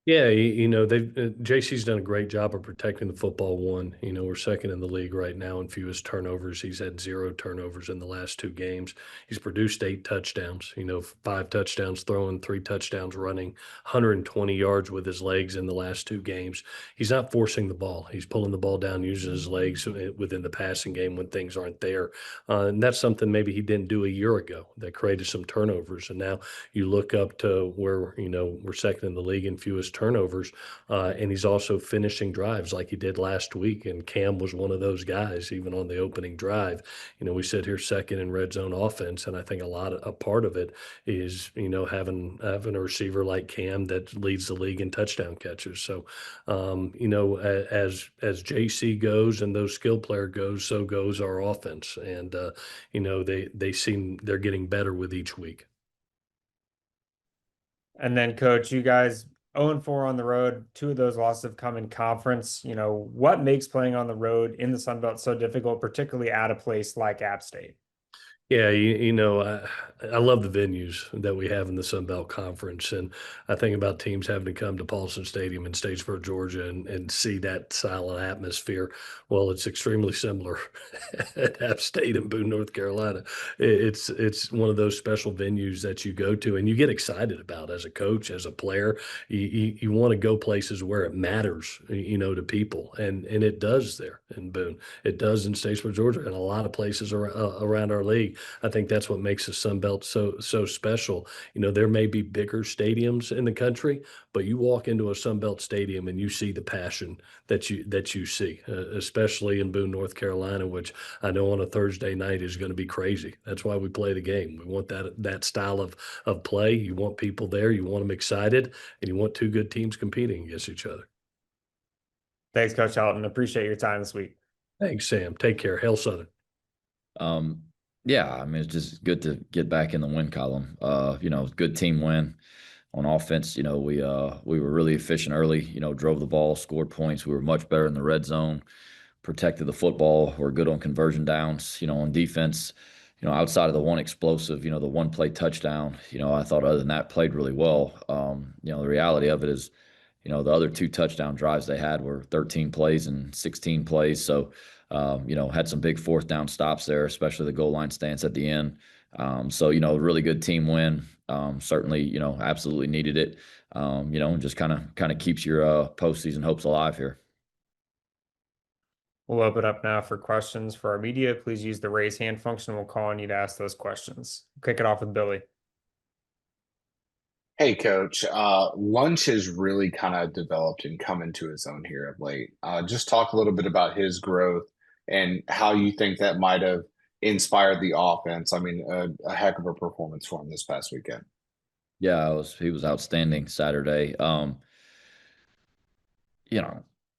Yeah, JC's done a great job of protecting the football. We're second in the league right now in fewest turnovers. He's had 0 turnovers in the last 2 games. He's produced 8 touchdowns, 5 touchdowns throwing, 3 touchdowns running, 120 yards with his legs in the last 2 games. He's not forcing the ball. He's pulling the ball down, using his legs within the passing game when things aren't there. And that's something maybe he didn't do a year ago that created some turnovers. And now you look up to where, we're second in the league in fewest turnovers, and he's also finishing drives like he did last week, and Cam was one of those guys even on the opening drive. We sit here second in red zone offense, and I think a part of it is having a receiver like Cam that leads the league in touchdown catches. So as JC goes and those skill player goes, so goes our offense, and they seem they're getting better with each week. And then, Coach, you guys 0-4 on the road. 2 of those losses have come in conference. What makes playing on the road in the Sun Belt so difficult, particularly at a place like App State? Yeah, I love the venues that we have in the Sun Belt Conference, and I think about teams having to come to Paulson Stadium in Statesboro, Georgia, and see that silent atmosphere. Well, it's extremely similar at App State in Boone, North Carolina. It's one of those special venues that you go to and you get excited about as a coach, as a player. You want to go places where it matters, to people, and it does there in Boone. It does in Statesboro, Georgia, and a lot of places around our league. I think that's what makes the Sun Belt so special. There may be bigger stadiums in the country, but you walk into a Sun Belt stadium and you see the passion that you see, especially in Boone, North Carolina, which I know on a Thursday night is going to be crazy. That's why we play the game. We want that style of play. You want people there, you want them excited, and you want two good teams competing against each other. Thanks, Coach Helton. Appreciate your time this week. Thanks, Sam. Take care. Hail Southern. Yeah, I mean, it's just good to get back in the win column. Good team win on offense. We were really efficient early, drove the ball, scored points. We were much better in the red zone, protected the football. We're good on conversion downs, on defense, outside of the one explosive, the one play touchdown, I thought other than that played really well. The reality of it is, the other two touchdown drives they had were 13 plays and 16 plays. So, had some big fourth down stops there, especially the goal line stance at the end. Really good team win. Certainly, absolutely needed it. And just kind of keeps your postseason hopes alive here. We'll open up now for questions for our media. Please use the raise hand function. We'll call on you to ask those questions. Kick it off with Billy. Hey, Coach. Lunch has really kind of developed and come into his own here of late. Just talk a little bit about his growth and how you think that might have inspired the offense. I mean, a heck of a performance for him this past weekend. Yeah, he was outstanding Saturday.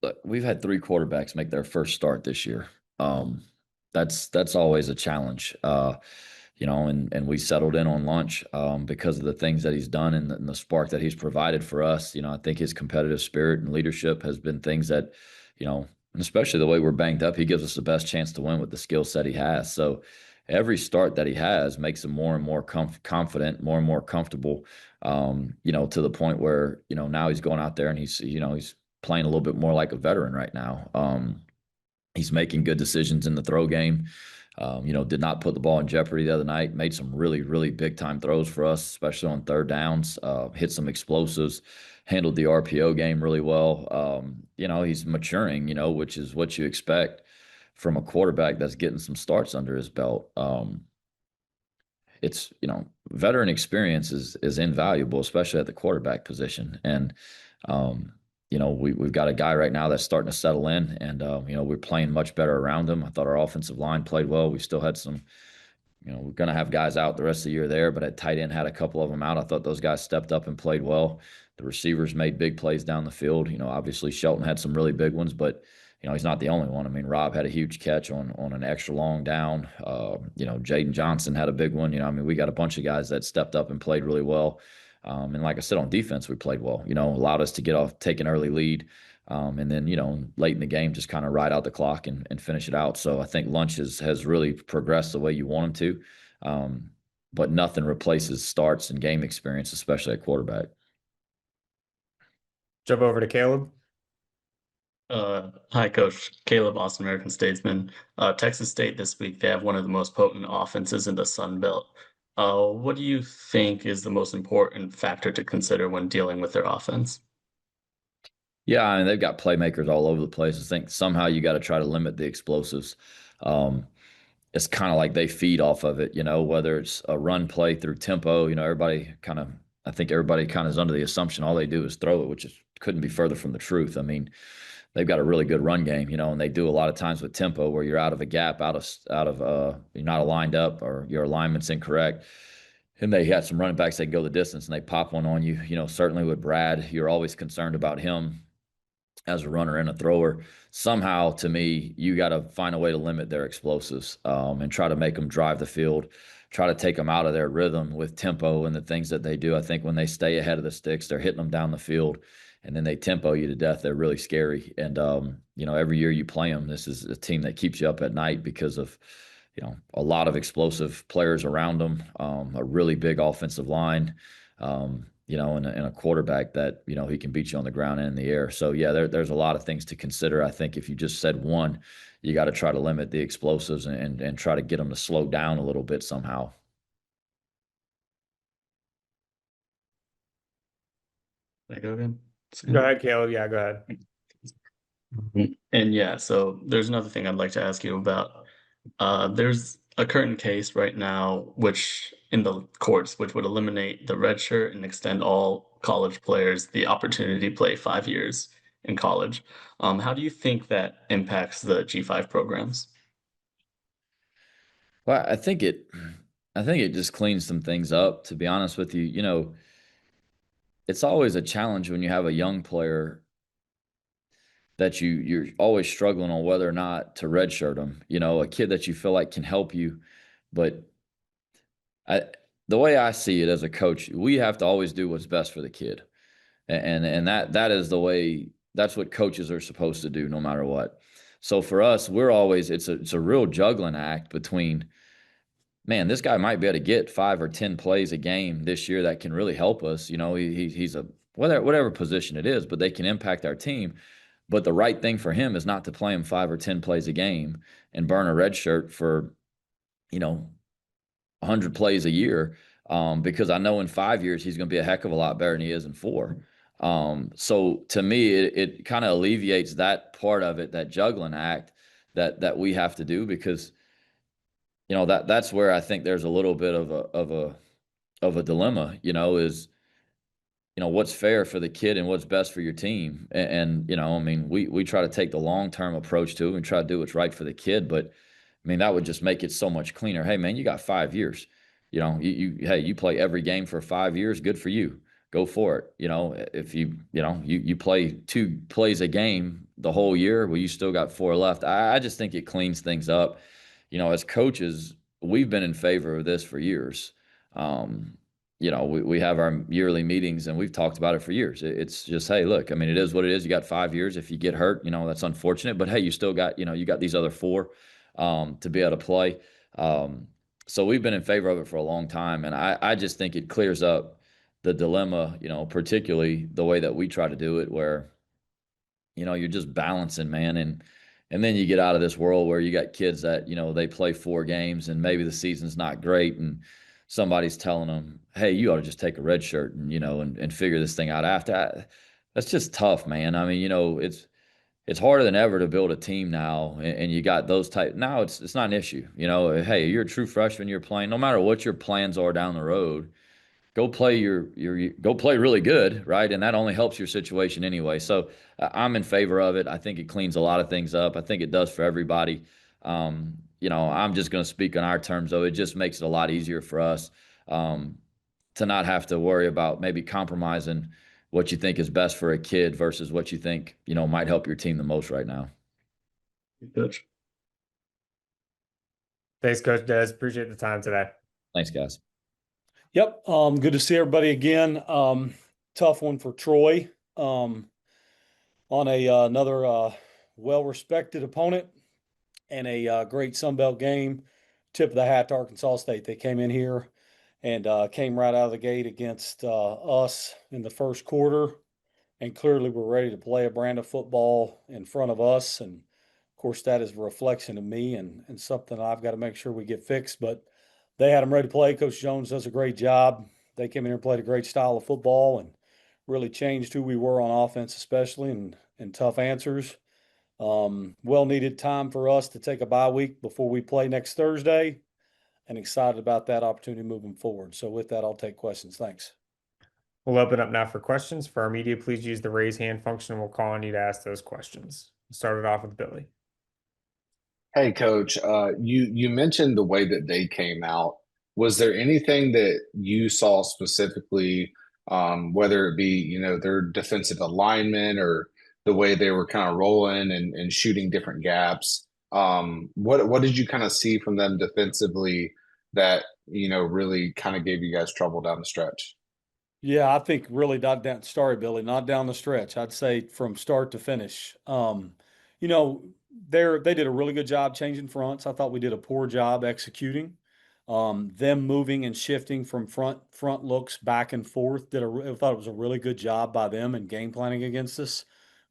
Look, we've had 3 quarterbacks make their first start this year. That's always a challenge. And we settled in on Lunch because of the things that he's done and the spark that he's provided for us. I think his competitive spirit and leadership has been things that, and especially the way we're banged up, he gives us the best chance to win with the skill set he has. So every start that he has makes him more and more confident, more and more comfortable, to the point where, now he's going out there and he's playing a little bit more like a veteran right now. He's making good decisions in the throw game. Did not put the ball in jeopardy the other night, made some really, really big time throws for us, especially on third downs, hit some explosives, handled the RPO game really well. He's maturing, which is what you expect from a quarterback that's getting some starts under his belt. It's, veteran experience is invaluable, especially at the quarterback position. And, we've got a guy right now that's starting to settle in, and we're playing much better around him. I thought our offensive line played well. We still had some, we're going to have guys out the rest of the year there, but at tight end had a couple of them out. I thought those guys stepped up and played well. The receivers made big plays down the field. Obviously Helton had some really big ones, but he's not the only one. I mean, Rob had a huge catch on an extra long down. Jaden Johnson had a big one. We got a bunch of guys that stepped up and played really well. And like I said, on defense, we played well, allowed us to take an early lead. And then, late in the game, just kind of ride out the clock and finish it out. So I think Lunch has really progressed the way you want him to. But nothing replaces starts and game experience, especially at quarterback. Jump over to Caleb. Hi, Coach. Caleb, Austin American Statesman. Texas State this week, they have one of the most potent offenses in the Sun Belt. What do you think is the most important factor to consider when dealing with their offense? Yeah, I mean, they've got playmakers all over the place. I think somehow you got to try to limit the explosives. It's kind of like they feed off of it, whether it's a run play through tempo, I think everybody kind of is under the assumption all they do is throw it, which couldn't be further from the truth. I mean, they've got a really good run game, and they do a lot of times with tempo where you're out of a gap, you're not aligned up or your alignment's incorrect. And they had some running backs that go the distance and they pop one on you. Certainly with Brad, you're always concerned about him as a runner and a thrower. Somehow, to me, you got to find a way to limit their explosives and try to make them drive the field, try to take them out of their rhythm with tempo and the things that they do. I think when they stay ahead of the sticks, they're hitting them down the field. And then they tempo you to death. They're really scary. And, every year you play them, this is a team that keeps you up at night because of, a lot of explosive players around him, a really big offensive line, and a quarterback that, he can beat you on the ground and in the air. So, yeah, there's a lot of things to consider. I think if you just said one, you got to try to limit the explosives and try to get them to slow down a little bit somehow. Can I go again? Go ahead, Caleb. Yeah, go ahead. And yeah, so there's another thing I'd like to ask you about. There's a current case right now, which in the courts, which would eliminate the red shirt and extend all college players the opportunity to play 5 years in college. How do you think that impacts the G5 programs? Well, I think it just cleans some things up, to be honest with you. It's always a challenge when you have a young player that you're always struggling on whether or not to redshirt them. A kid that you feel like can help you, but the way I see it as a coach, we have to always do what's best for the kid, and that is the way. That's what coaches are supposed to do, no matter what. So for us, we're always it's a real juggling act between, man, this guy might be able to get 5 or 10 plays a game this year that can really help us. He's a whatever position it is, but they can impact our team. But the right thing for him is not to play him 5 or 10 plays a game and burn a red shirt for, 100 plays a year, because I know in 5 years he's going to be a heck of a lot better than he is in 4. So to me, it kind of alleviates that part of it, that juggling act that we have to do, because that's where I think there's a little bit of a dilemma, is what's fair for the kid and what's best for your team. And we try to take the long-term approach to it and try to do what's right for the kid. But that would just make it so much cleaner. Hey man, you got 5 years, you play every game for 5 years. Good for you. Go for it. If you play 2 plays a game the whole year, well, you still got 4 left. I just think it cleans things up. As coaches, we've been in favor of this for years. We have our yearly meetings and we've talked about it for years. It's just, hey, look, it is what it is. You got 5 years. If you get hurt, that's unfortunate, but hey, you still got, you got these other 4 to be able to play. So we've been in favor of it for a long time. And I just think it clears up the dilemma, particularly the way that we try to do it, where, you're just balancing, man. And then you get out of this world where you got kids that, they play 4 games and maybe the season's not great. And somebody's telling them, hey, you ought to just take a red shirt and, and figure this thing out after. That's just tough, man. It's harder than ever to build a team now. And you got those type. Now it's not an issue. Hey, you're a true freshman, you're playing, no matter what your plans are down the road, go play go play really good, right? And that only helps your situation anyway. So I'm in favor of it. I think it cleans a lot of things up. I think it does for everybody. I'm just going to speak on our terms, though. It just makes it a lot easier for us to not have to worry about maybe compromising what you think is best for a kid versus what you think, might help your team the most right now. Coach. Thanks, Coach Des. Appreciate the time today. Thanks, guys. Yep. Good to see everybody again. Tough one for Troy on another well-respected opponent and a great Sun Belt game. Tip of the hat to Arkansas State. They came in here and came right out of the gate against us in the first quarter, and clearly we're ready to play a brand of football in front of us. And of course, that is a reflection of me and something I've got to make sure we get fixed. But they had them ready to play. Coach Jones does a great job. They came in here and played a great style of football and really changed who we were on offense, especially, and tough answers. Well-needed time for us to take a bye week before we play next Thursday, and excited about that opportunity moving forward. So with that, I'll take questions. Thanks. We'll open up now for questions. For our media, please use the raise hand function and we'll call on you to ask those questions. Start it off with Billy. Hey, Coach, you mentioned the way that they came out. Was there anything that you saw specifically, whether it be, their defensive alignment or the way they were kind of rolling and shooting different gaps? What did you kind of see from them defensively that, really kind of gave you guys trouble down the stretch? Yeah, I think really not down the stretch. I'd say from start to finish. they did a really good job changing fronts. I thought we did a poor job executing. Them moving and shifting from front looks back and forth I thought it was a really good job by them in game planning against us.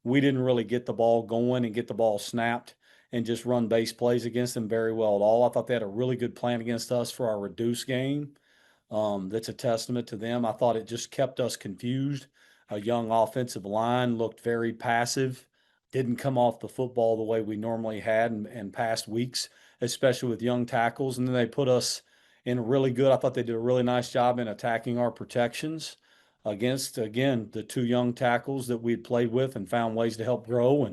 We didn't really get the ball going and get the ball snapped and just run base plays against them very well at all. I thought they had a really good plan against us for our reduced game. That's a testament to them. I thought it just kept us confused. A young offensive line looked very passive, didn't come off the football the way we normally had in past weeks, especially with young tackles. And then they put us in I thought they did a really nice job in attacking our protections against, again, the two young tackles that we had played with and found ways to help grow.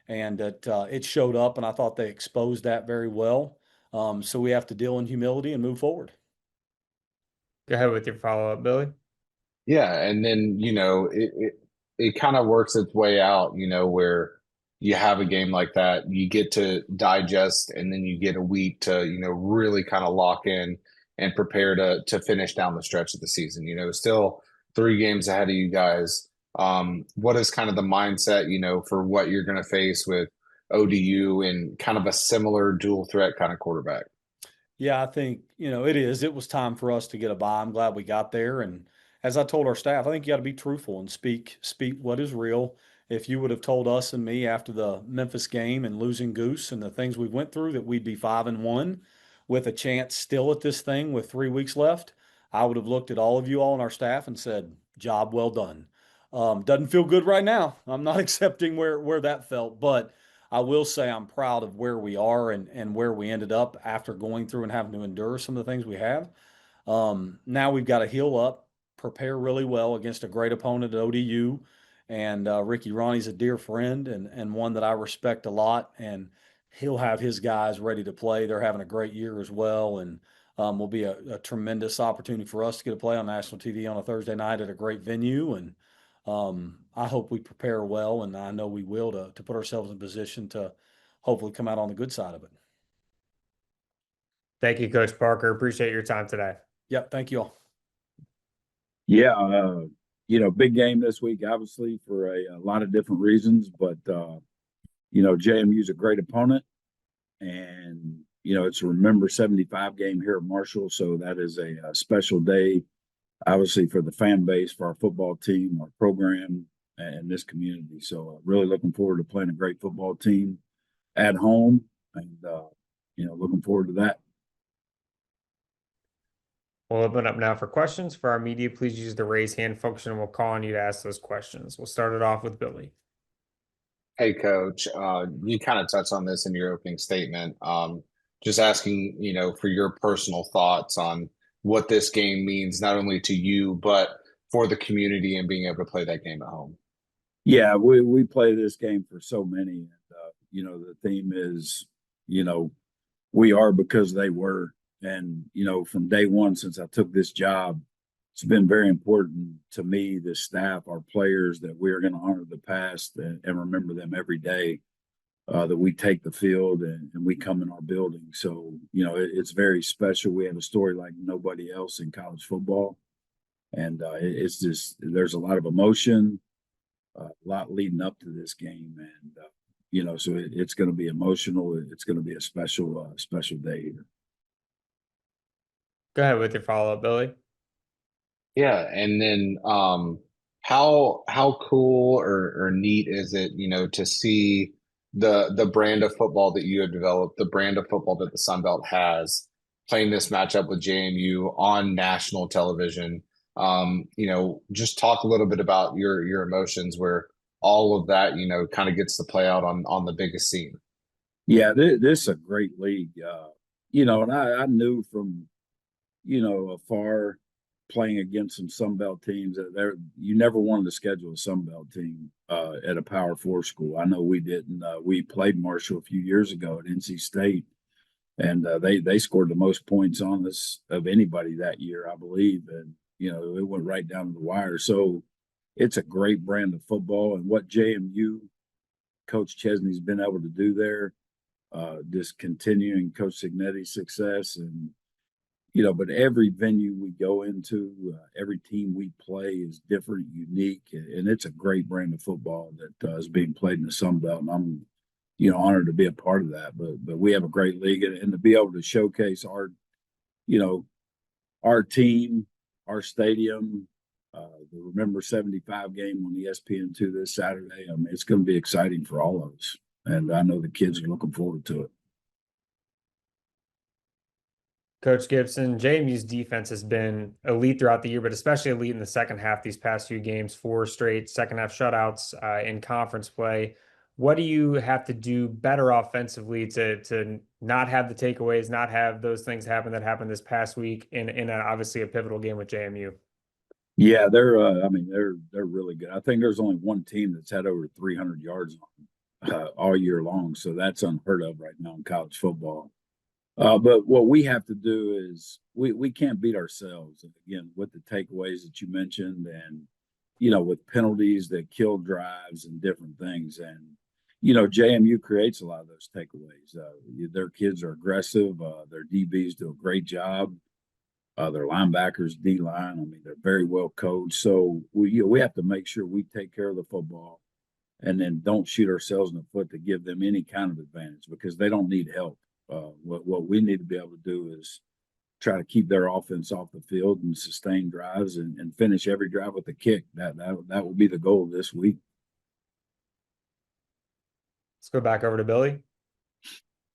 And that it showed up, and I thought they exposed that very well. So we have to deal in humility and move forward. Go ahead with your follow-up, Billy. Yeah, and then it kind of works its way out, where you have a game like that, you get to digest, and then you get a week to really kind of lock in and prepare to finish down the stretch of the season. Still 3 games ahead of you guys. What is kind of the mindset, for what you're going to face with ODU and kind of a similar dual threat kind of quarterback? Yeah, I think, it is. It was time for us to get a bye. I'm glad we got there. And as I told our staff, I think you got to be truthful and speak what is real. If you would have told us and me after the Memphis game and losing Goose and the things we went through that we'd be 5-1 with a chance still at this thing with 3 weeks left, I would have looked at all of you all on our staff and said, job well done. Doesn't feel good right now. I'm not accepting where that felt, but I will say I'm proud of where we are and where we ended up after going through and having to endure some of the things we have. Now we've got to heal up, prepare really well against a great opponent at ODU. And Ricky Ronnie's a dear friend and one that I respect a lot. And he'll have his guys ready to play. They're having a great year as well. And will be a tremendous opportunity for us to get to play on national TV on a Thursday night at a great venue. And I hope we prepare well, and I know we will to put ourselves in position to hopefully come out on the good side of it. Thank you, Coach Parker. Appreciate your time today. Yep. Thank you all. Yeah. Big game this week, obviously, for a lot of different reasons, but, JMU's a great opponent, and, it's a Remember 75 game here at Marshall. So that is a special day, obviously, for the fan base, for our football team, our program, and this community. So really looking forward to playing a great football team at home, and, looking forward to that. We'll open up now for questions. For our media, please use the raise hand function, and we'll call on you to ask those questions. We'll start it off with Billy. Hey, Coach, you kind of touched on this in your opening statement. Just asking, for your personal thoughts on what this game means, not only to you, but for the community and being able to play that game at home. Yeah, we play this game for so many. And, the theme is, we are because they were. And, from day one, since I took this job, it's been very important to me, the staff, our players, that we are going to honor the past and remember them every day, that we take the field and we come in our building. So, it's very special. We have a story like nobody else in college football. And it's just, there's a lot of emotion, a lot leading up to this game. And, so it's going to be emotional. It's going to be a special day here. Go ahead with your follow-up, Billy. Yeah, and then how cool or neat is it, to see the brand of football that you have developed, the brand of football that the Sun Belt has, playing this matchup with JMU on national television. Just talk a little bit about your emotions where all of that, kind of gets to play out on the biggest scene. Yeah, this is a great league. And I knew from, afar, playing against some Sun Belt teams that you never wanted to schedule a Sun Belt team at a Power 4 school. I know we didn't. We played Marshall a few years ago at NC State, and they scored the most points on us of anybody that year, I believe. And it went right down to the wire. So it's a great brand of football, and what JMU Coach Chesney's been able to do there, just continuing Coach Signetti's success. And but every venue we go into, every team we play is different, unique, and it's a great brand of football that is being played in the Sun Belt. And honored to be a part of that. But we have a great league, and to be able to showcase our team, our stadium, the Remember 75 game on ESPN2 this Saturday. I mean, it's going to be exciting for all of us. And I know the kids are looking forward to it. Coach Gibson, JMU's defense has been elite throughout the year, but especially elite in the second half these past few games, 4 straight second half shutouts in conference play. What do you have to do better offensively to not have the takeaways, not have those things happen that happened this past week in obviously a pivotal game with JMU? Yeah, they're really good. I think there's only one team that's had over 300 yards all year long, so that's unheard of right now in college football. But what we have to do is we can't beat ourselves. Again, with the takeaways that you mentioned, and with penalties that kill drives and different things, and JMU creates a lot of those takeaways. Their kids are aggressive. Their DBs do a great job. Their linebackers, D-line, I mean, they're very well coached. So we have to make sure we take care of the football and then don't shoot ourselves in the foot to give them any kind of advantage, because they don't need help. What we need to be able to do is try to keep their offense off the field and sustain drives and finish every drive with a kick. That will be the goal this week. Let's go back over to Billy.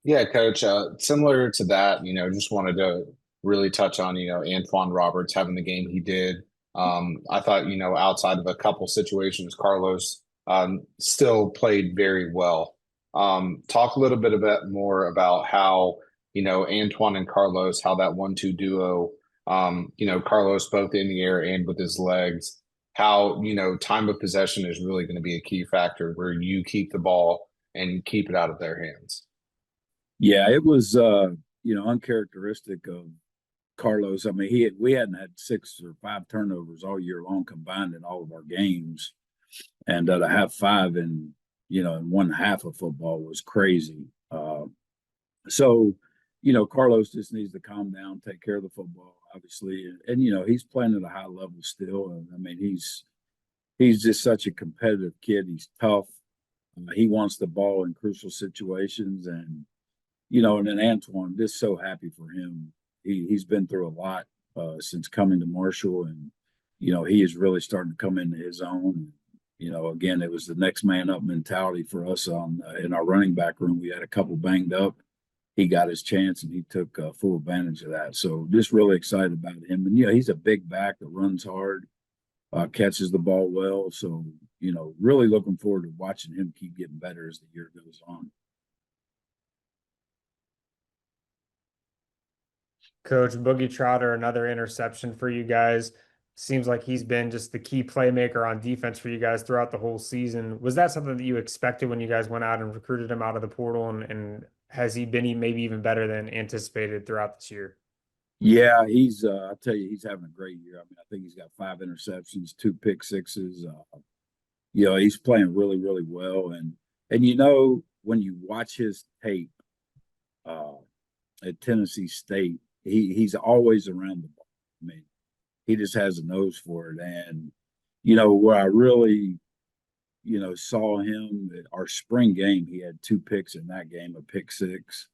Yeah, Coach. Similar to that, just wanted to really touch on, Antoine Roberts having the game he did. I thought, outside of a couple situations, Carlos still played very well. Talk a little bit more about how, Antoine and Carlos, how that 1-2 duo, Carlos both in the air and with his legs, how, time of possession is really going to be a key factor where you keep the ball and keep it out of their hands. Yeah, it was, uncharacteristic of Carlos. I mean, we hadn't had 6 or 5 turnovers all year long combined in all of our games. And to have 5 in one half of football was crazy. So, Carlos just needs to calm down, take care of the football, obviously. And he's playing at a high level still. And I mean, he's just such a competitive kid. He's tough. He wants the ball in crucial situations. And, and then Antoine, just so happy for him. He's been through a lot since coming to Marshall. And, he is really starting to come into his own. Again, it was the next man up mentality for us in our running back room. We had a couple banged up. He got his chance and he took full advantage of that. So just really excited about him. And, he's a big back that runs hard, catches the ball well. So, really looking forward to watching him keep getting better as the year goes on. Coach, Boogie Trotter, another interception for you guys. Seems like he's been just the key playmaker on defense for you guys throughout the whole season. Was that something that you expected when you guys went out and recruited him out of the portal? And has he been maybe even better than anticipated throughout this year? Yeah, I'll tell you, he's having a great year. I mean, I think he's got 5 interceptions, 2 pick sixes. He's playing really, really well. And when you watch his tape at Tennessee State, he's always around the ball. I mean, he just has a nose for it. And, where I really, saw him at our spring game, he had 2 picks in that game, a pick 6.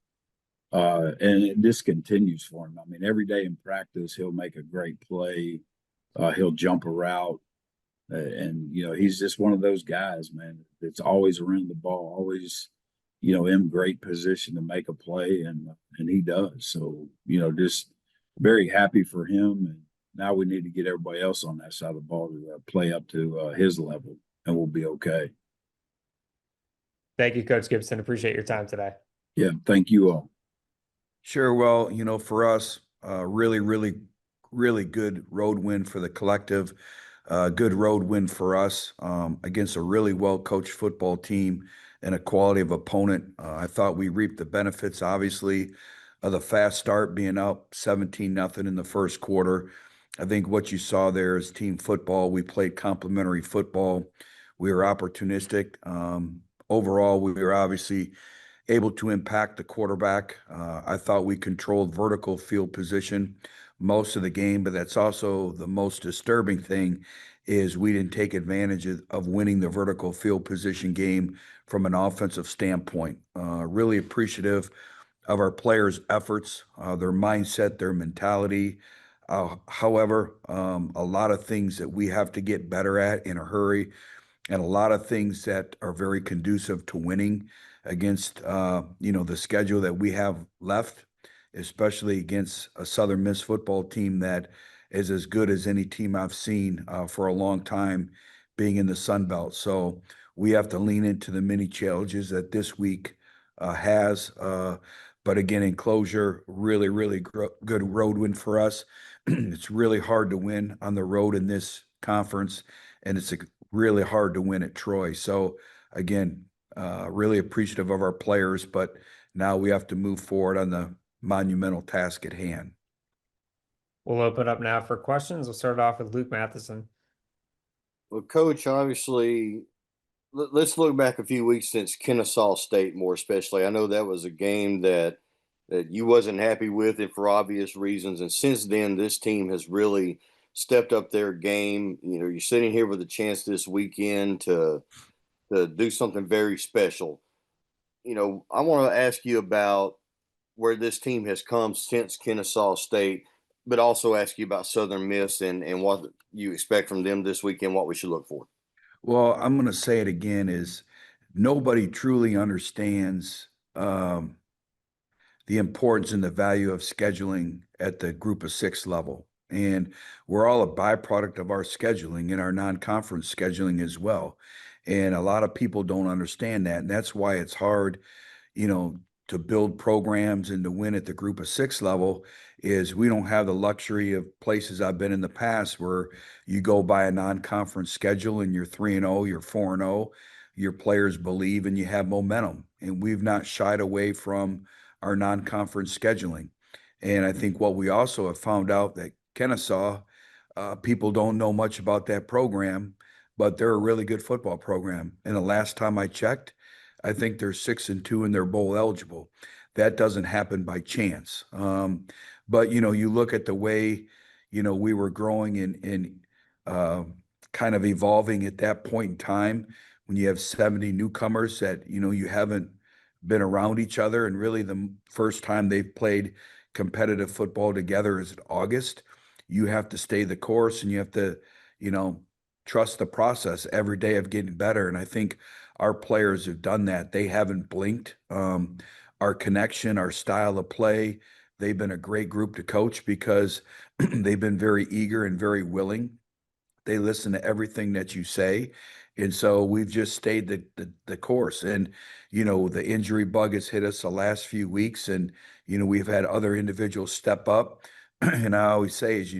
And it just continues for him. I mean, every day in practice, he'll make a great play. He'll jump a route. And, he's just one of those guys, man, that's always around the ball, always, in great position to make a play. And he does. So, just very happy for him. And now we need to get everybody else on that side of the ball to play up to his level, and we'll be okay. Thank you, Coach Gibson. Appreciate your time today. Yeah, thank you all. Sure. Well, for us, really, really, really good road win for the collective. Good road win for us against a really well-coached football team and a quality of opponent. I thought we reaped the benefits, obviously, of the fast start, being up 17-0 in the first quarter. I think what you saw there is team football. We played complementary football. We were opportunistic. Overall, we were obviously able to impact the quarterback. I thought we controlled vertical field position most of the game, but that's also the most disturbing thing is we didn't take advantage of winning the vertical field position game from an offensive standpoint. Really appreciative of our players' efforts, their mindset, their mentality. However, a lot of things that we have to get better at in a hurry, and a lot of things that are very conducive to winning against, the schedule that we have left, especially against a Southern Miss football team that is as good as any team I've seen for a long time being in the Sun Belt. So we have to lean into the many challenges that this week has. But again, in closure, really, really good road win for us. It's really hard to win on the road in this conference, and it's really hard to win at Troy. So again, really appreciative of our players, but now we have to move forward on the monumental task at hand. We'll open up now for questions. We'll start off with Luke Matheson. Well, Coach, obviously, let's look back a few weeks since Kennesaw State, more especially. I know that was a game that you wasn't happy with, and for obvious reasons. And since then, this team has really stepped up their game. You're sitting here with a chance this weekend to do something very special. I want to ask you about where this team has come since Kennesaw State, but also ask you about Southern Miss and what you expect from them this weekend, what we should look for. Well, I'm going to say it again, is nobody truly understands the importance and the value of scheduling at the group of six level. And we're all a byproduct of our scheduling and our non-conference scheduling as well. And a lot of people don't understand that. And that's why it's hard, to build programs and to win at the group of six level, is we don't have the luxury of places I've been in the past where you go by a non-conference schedule and you're 3-0, you're 4-0, your players believe and you have momentum. And we've not shied away from our non-conference scheduling. And I think what we also have found out that Kennesaw, people don't know much about that program, but they're a really good football program. And the last time I checked, I think they're 6-2 and they're bowl eligible. That doesn't happen by chance. But you look at the way, we were growing and kind of evolving at that point in time when you have 70 newcomers that, you haven't been around each other. And really the first time they've played competitive football together is in August. You have to stay the course and you have to, trust the process every day of getting better. And I think our players have done that. They haven't blinked. Our connection, our style of play, they've been a great group to coach because they've been very eager and very willing. They listen to everything that you say. And so we've just stayed the course. And, the injury bug has hit us the last few weeks. And, we've had other individuals step up. And I always say is,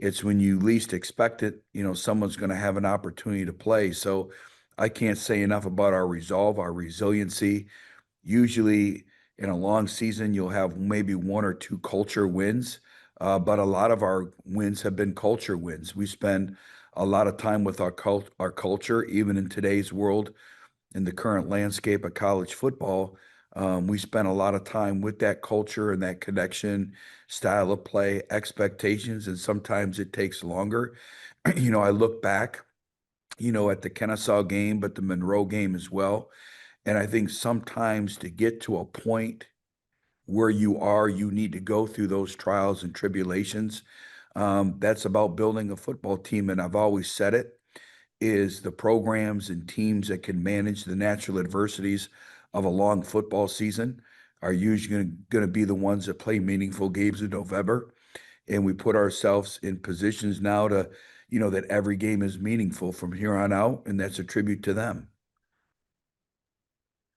it's when you least expect it, someone's going to have an opportunity to play. So I can't say enough about our resolve, our resiliency. Usually in a long season, you'll have maybe one or two culture wins, but a lot of our wins have been culture wins. We spend a lot of time with our culture, even in today's world, in the current landscape of college football. We spend a lot of time with that culture and that connection, style of play, expectations, and sometimes it takes longer. I look back, at the Kennesaw game, but the Monroe game as well. And I think sometimes to get to a point where you need to go through those trials and tribulations. That's about building a football team. And I've always said it, is the programs and teams that can manage the natural adversities of a long football season are usually going to be the ones that play meaningful games in November. And we put ourselves in positions now to, that every game is meaningful from here on out. And that's a tribute to them.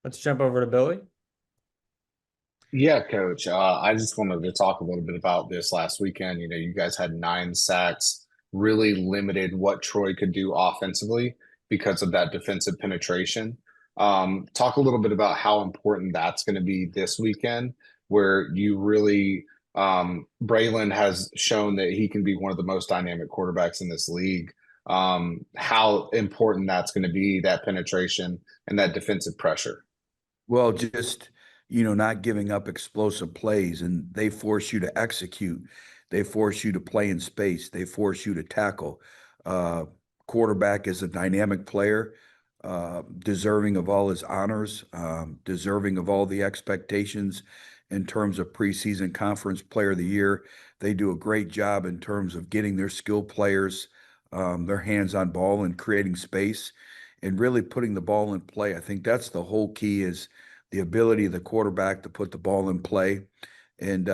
Let's jump over to Billy. Yeah, Coach. I just wanted to talk a little bit about this last weekend. You guys had 9 sacks, really limited what Troy could do offensively because of that defensive penetration. Talk a little bit about how important that's going to be this weekend, where you really, Braylon has shown that he can be one of the most dynamic quarterbacks in this league. How important that's going to be, that penetration and that defensive pressure. Well, just, not giving up explosive plays, and they force you to execute. They force you to play in space. They force you to tackle. Quarterback is a dynamic player, deserving of all his honors, deserving of all the expectations in terms of preseason conference player of the year. They do a great job in terms of getting their skill players their hands on ball and creating space and really putting the ball in play. I think that's the whole key is the ability of the quarterback to put the ball in play. And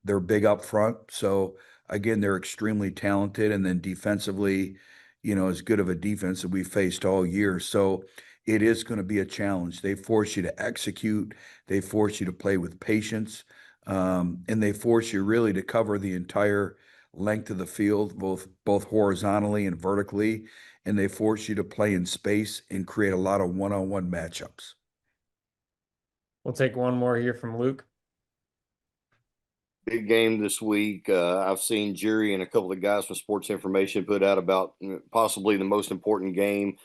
they're big up front. So again, they're extremely talented. And then defensively, as good of a defense that we faced all year. So it is going to be a challenge. They force you to execute. They force you to play with patience. And they force you really to cover the entire length of the field, both horizontally and vertically. And they force you to play in space and create a lot of one-on-one matchups. We'll take one more here from Luke. Big game this week. I've seen Jerry and a couple of guys from Sports Information put out about possibly the most important game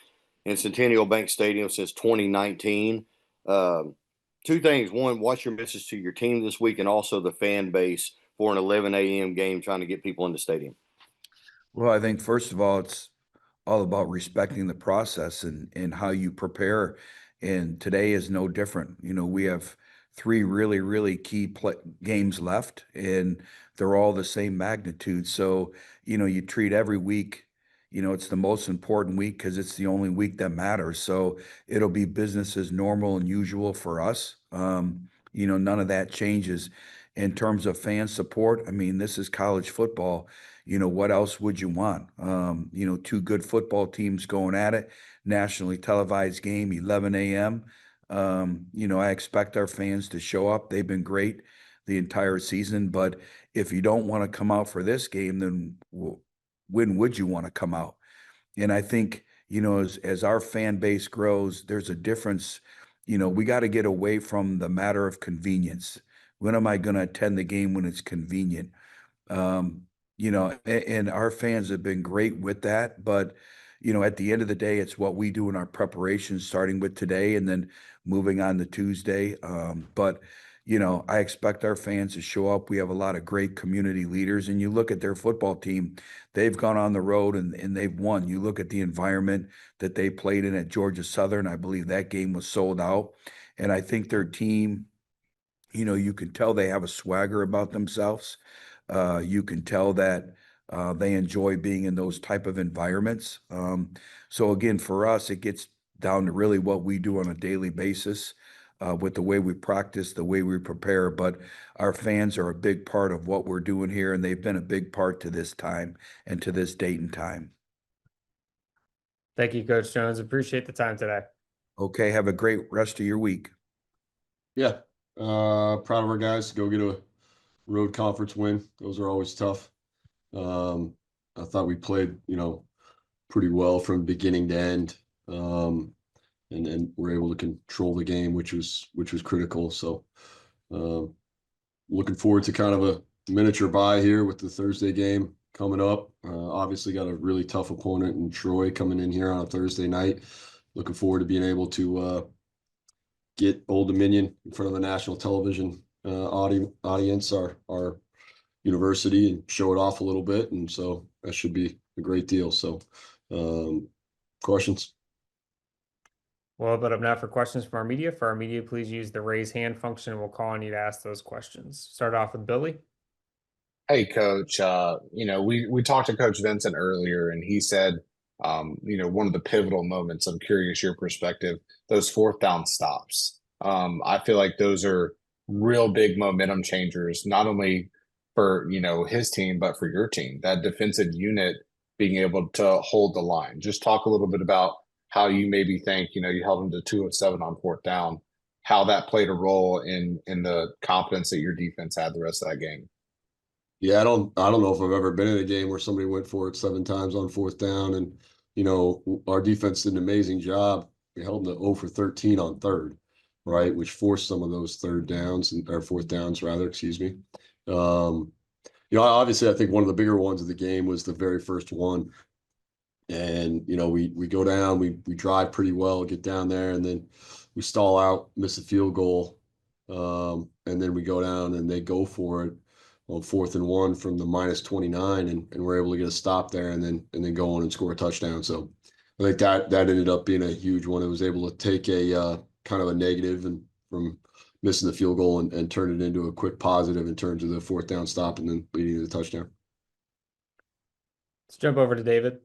in Centennial Bank Stadium since 2019. Two things. One, what's your message to your team this week and also the fan base for an 11 a.m. game trying to get people in the stadium? Well, I think first of all, it's all about respecting the process and how you prepare. And today is no different. We have three really, really key games left, and they're all the same magnitude. So, you treat every week, it's the most important week because it's the only week that matters. So it'll be business as normal and usual for us. None of that changes. In terms of fan support, I mean, this is college football. What else would you want? Two good football teams going at it, nationally televised game, 11 a.m. I expect our fans to show up. They've been great the entire season, but if you don't want to come out for this game, then when would you want to come out? And I think, as our fan base grows, there's a difference. We got to get away from the matter of convenience. When am I going to attend the game when it's convenient? And our fans have been great with that, but at the end of the day, it's what we do in our preparation, starting with today and then moving on to Tuesday. But I expect our fans to show up. We have a lot of great community leaders, and you look at their football team, they've gone on the road and they've won. You look at the environment that they played in at Georgia Southern. I believe that game was sold out. And I think their team, you can tell they have a swagger about themselves. You can tell that they enjoy being in those type of environments. So again, for us, it gets down to really what we do on a daily basis with the way we practice, the way we prepare. But our fans are a big part of what we're doing here, and they've been a big part to this time and to this date and time. Thank you, Coach Jones. Appreciate the time today. Okay, have a great rest of your week. Yeah, proud of our guys to go get a road conference win. Those are always tough. I thought we played, pretty well from beginning to end. And we're able to control the game, which was critical. So, looking forward to kind of a miniature bye here with the Thursday game coming up. Obviously got a really tough opponent in Troy coming in here on a Thursday night. Looking forward to being able to get Old Dominion in front of a national television audience, our university, and show it off a little bit. And so that should be a great deal. So questions? We'll open up now for questions from our media. For our media, please use the raise hand function and we'll call on you to ask those questions. Start off with Billy. Hey, Coach. We talked to Coach Vincent earlier, and he said, one of the pivotal moments, I'm curious your perspective, those fourth down stops. I feel like those are real big momentum changers, not only for, his team, but for your team, that defensive unit being able to hold the line. Just talk a little bit about how you maybe think, you held them to 2 of 7 on fourth down, how that played a role in the confidence that your defense had the rest of that game. Yeah, I don't know if I've ever been in a game where somebody went for it 7 times on fourth down. And, our defense did an amazing job. We held them to 0 for 13 on third, right? Which forced some of those fourth downs rather, excuse me. Obviously I think one of the bigger ones of the game was the very first one. And, we go down, we drive pretty well, get down there, and then we stall out, miss a field goal. And then we go down and they go for it. on 4th and 1 from the -29, and we're able to get a stop there and then go on and score a touchdown. So I think that ended up being a huge one. It was able to take a kind of a negative and from missing the field goal and turn it into a quick positive in terms of the 4th down stop and then leading to the touchdown. Let's jump over to David.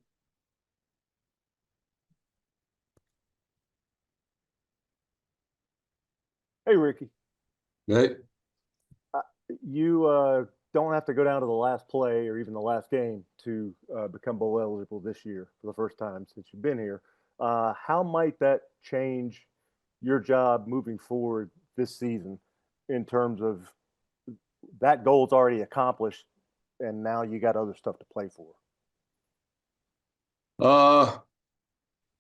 Hey, Ricky. Hey. You don't have to go down to the last play or even the last game to become bowl eligible this year for the first time since you've been here. How might that change your job moving forward this season in terms of that goal's already accomplished and now you got other stuff to play for?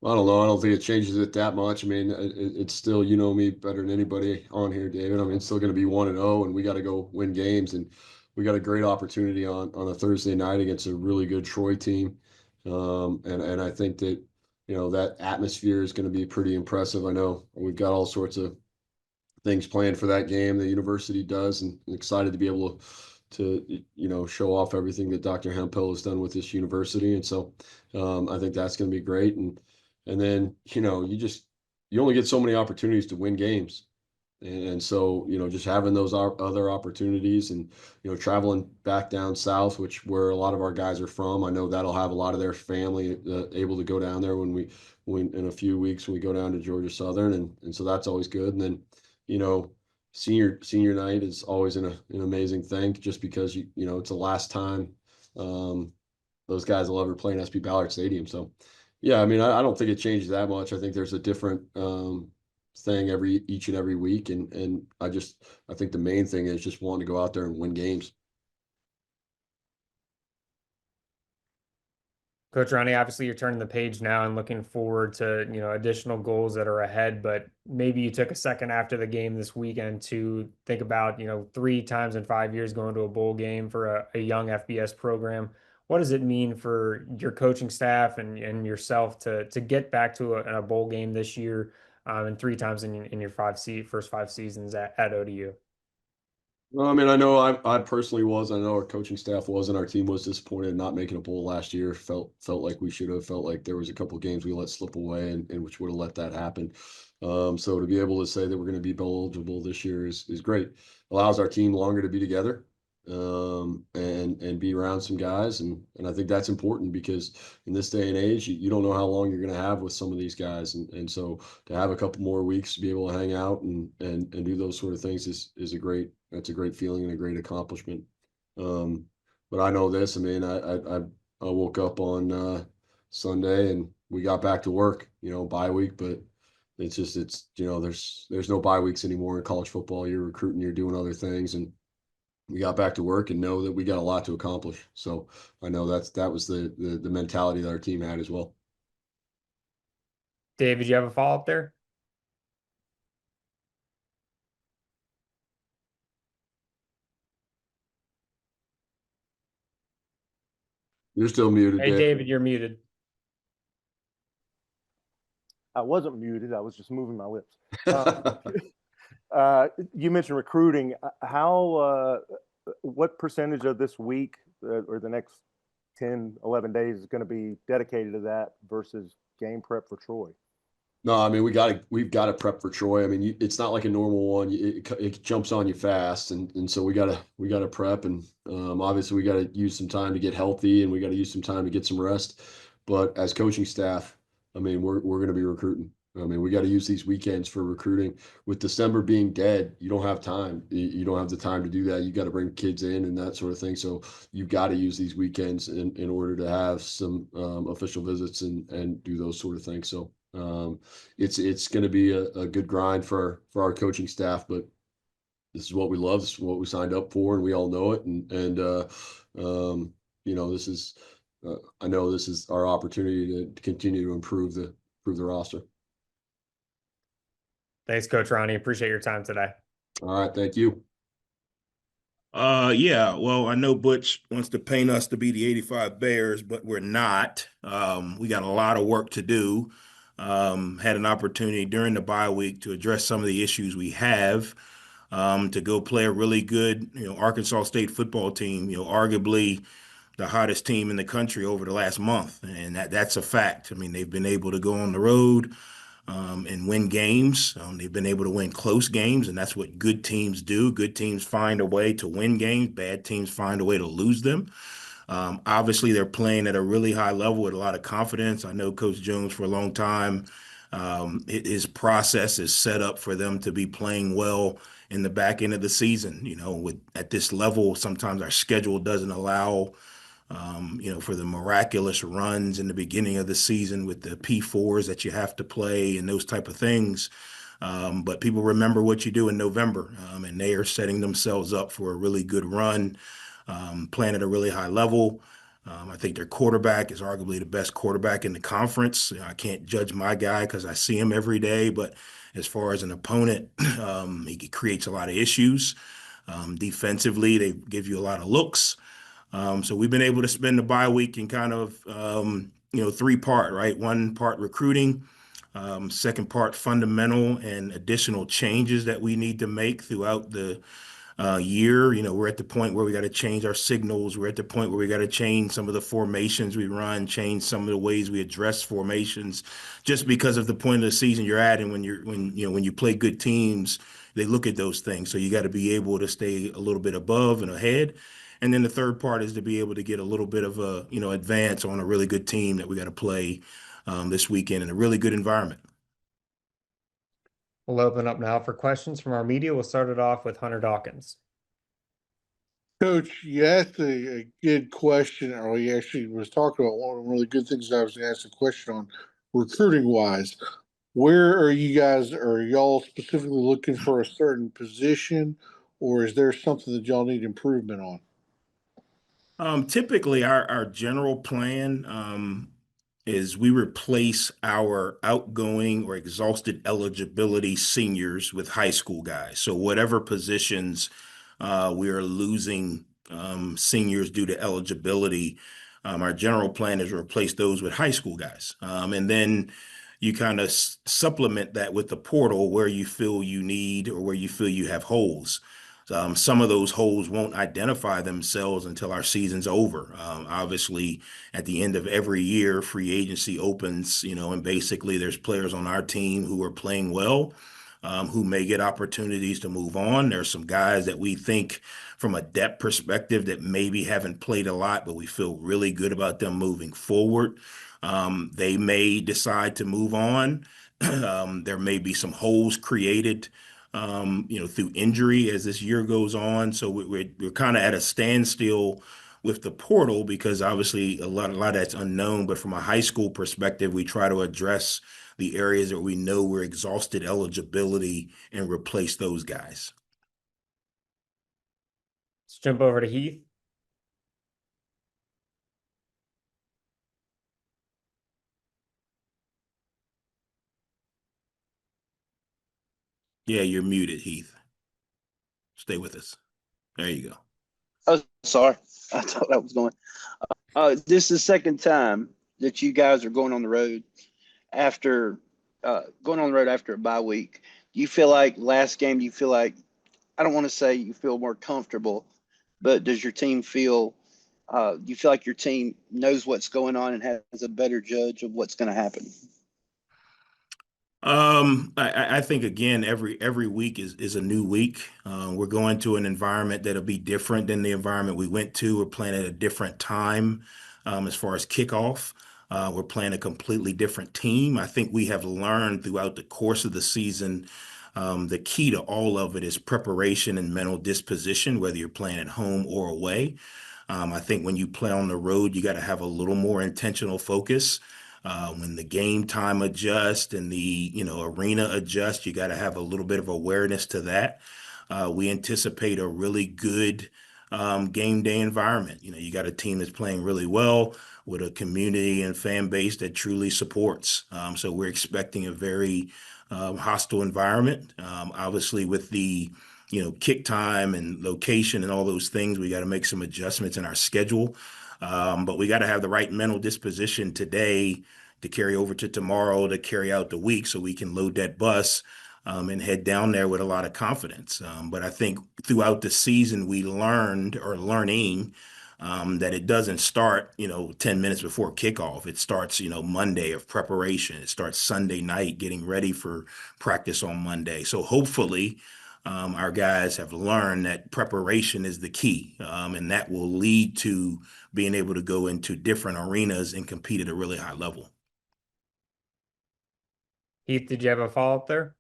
I don't know. I don't think it changes it that much. I mean, it's still, you know me better than anybody on here, David. I mean, it's still going to be 1-0, and we got to go win games. And we got a great opportunity on a Thursday night against a really good Troy team. And I think that, you know, that atmosphere is going to be pretty impressive. I know we've got all sorts of things planned for that game. The university does, and excited to be able to you know, show off everything that Dr. Hemphill has done with this university. And so I think that's going to be great. And then, you know, you only get so many opportunities to win games. And so, you know, just having those other opportunities and, you know, traveling back down south, where a lot of our guys are from, I know that'll have a lot of their family able to go down there when in a few weeks when we go down to Georgia Southern. And so that's always good. And then, you know, senior night is always an amazing thing just because, you know, it's the last time those guys will ever play in SP Ballard Stadium. So, yeah, I mean, I don't think it changes that much. I think there's a different thing each and every week, and I think the main thing is just wanting to go out there and win games. Coach Rahne, obviously you're turning the page now and looking forward to, you know, additional goals that are ahead, but maybe you took a second after the game this weekend to think about, you know, 3 times in 5 years going to a bowl game for a young FBS program. What does it mean for your coaching staff and yourself to get back to a bowl game this year and 3 times in your first 5 seasons at ODU? Well, I mean, I know I personally was. I know our coaching staff was, and our team was disappointed in not making a bowl last year. Felt like we should have. Felt like there was a couple of games we let slip away, and which would have let that happen. So to be able to say that we're going to be bowl eligible this year is great. Allows our team longer to be together, and be around some guys, and I think that's important because in this day and age, you don't know how long you're going to have with some of these guys, and so to have a couple more weeks to be able to hang out and do those sort of things is a great. That's a great feeling and a great accomplishment. But I know this. I mean, I woke up on Sunday and we got back to work. You know, bye week, but it's you know, there's no bye weeks anymore in college football. You're recruiting, you're doing other things, and we got back to work and know that we got a lot to accomplish. So I know that was the mentality that our team had as well. David, you have a follow-up there? You're still muted, Hey, David, you're muted. I wasn't muted. I was just moving my lips. You mentioned recruiting. What percentage of this week or the next 10, 11 days is going to be dedicated to that versus game prep for Troy? No, I mean, we've got to prep for Troy. I mean, it's not like a normal one. It jumps on you fast, and so we gotta prep, and obviously we got to use some time to get healthy, and we got to use some time to get some rest. But as coaching staff, I mean, we're going to be recruiting. I mean, we got to use these weekends for recruiting. With December being dead, you don't have time. You don't have the time to do that. You got to bring kids in and that sort of thing. So you've got to use these weekends in order to have some official visits and do those sort of things. So it's going to be a good grind for our coaching staff, but this is what we love. This is what we signed up for, and we all know it. And you know, this is I know this is our opportunity to continue to improve the roster. Thanks, Coach Rahne. Appreciate your time today. All right, thank you. Yeah, well, I know Butch wants to paint us to be the 85 Bears, but we're not. We got a lot of work to do. Had an opportunity during the bye week to address some of the issues we have. to go play a really good, Arkansas State football team, arguably the hottest team in the country over the last month. And that's a fact. I mean, they've been able to go on the road and win games. They've been able to win close games, and that's what good teams do. Good teams find a way to win games. Bad teams find a way to lose them. Obviously, they're playing at a really high level with a lot of confidence. I know Coach Jones for a long time. His process is set up for them to be playing well in the back end of the season. At this level, sometimes our schedule doesn't allow for the miraculous runs in the beginning of the season with the P4s that you have to play and those type of things. But people remember what you do in November, and they are setting themselves up for a really good run, playing at a really high level. I think their quarterback is arguably the best quarterback in the conference. I can't judge my guy because I see him every day, but as far as an opponent, he creates a lot of issues. Defensively, they give you a lot of looks. So we've been able to spend the bye week in kind of, three-part, right? One part recruiting, second part fundamental and additional changes that we need to make throughout the year. We're at the point where we got to change our signals. We're at the point where we got to change some of the formations we run, change some of the ways we address formations, just because of the point of the season you're at. And when you play good teams, they look at those things. So you got to be able to stay a little bit above and ahead. And then the third part is to be able to get a little bit of a, advance on a really good team that we got to play this weekend in a really good environment. We'll open up now for questions from our media. We'll start it off with Hunter Dawkins. Coach, you asked a good question, or you actually was talking about one of the really good things I was going to ask a question on, recruiting wise. Where are y'all specifically looking for a certain position, or is there something that y'all need improvement on? Typically, our general plan is we replace our outgoing or exhausted eligibility seniors with high school guys. So whatever positions we are losing seniors due to eligibility, our general plan is to replace those with high school guys. And then you kind of supplement that with the portal where you feel you need or where you feel you have holes. Some of those holes won't identify themselves until our season's over. Obviously, at the end of every year, free agency opens, and basically there's players on our team who are playing well, who may get opportunities to move on. There's some guys that we think from a depth perspective that maybe haven't played a lot, but we feel really good about them moving forward. They may decide to move on. There may be some holes created through injury as this year goes on. So we're kind of at a standstill with the portal because obviously a lot of that's unknown. But from a high school perspective, we try to address the areas that we know we're exhausted eligibility and replace those guys. Let's jump over to Heath. Yeah, you're muted, Heath. Stay with us. There you go. Oh, sorry. I thought that was going. This is the second time that you guys are going on the road after a bye week. Do you feel like last game, I don't want to say you feel more comfortable, but does your team do you feel like your team knows what's going on and has a better judge of what's going to happen? I think again, every week is a new week. We're going to an environment that'll be different than the environment we went to. We're playing at a different time as far as kickoff. We're playing a completely different team. I think we have learned throughout the course of the season, the key to all of it is preparation and mental disposition, whether you're playing at home or away. I think when you play on the road, you got to have a little more intentional focus. When the game time adjusts and the arena adjusts, you got to have a little bit of awareness to that. We anticipate a really good game day environment. You got a team that's playing really well with a community and fan base that truly supports. So we're expecting a very hostile environment. Obviously, with the kick time and location and all those things, we got to make some adjustments in our schedule. But we got to have the right mental disposition today to carry over to tomorrow to carry out the week so we can load that bus and head down there with a lot of confidence. But I think throughout the season, we learned or learning that it doesn't start, 10 minutes before kickoff. It starts, Monday of preparation. It starts Sunday night getting ready for practice on Monday. So hopefully our guys have learned that preparation is the key, and that will lead to being able to go into different arenas and compete at a really high level. Heath, did you have a follow-up there?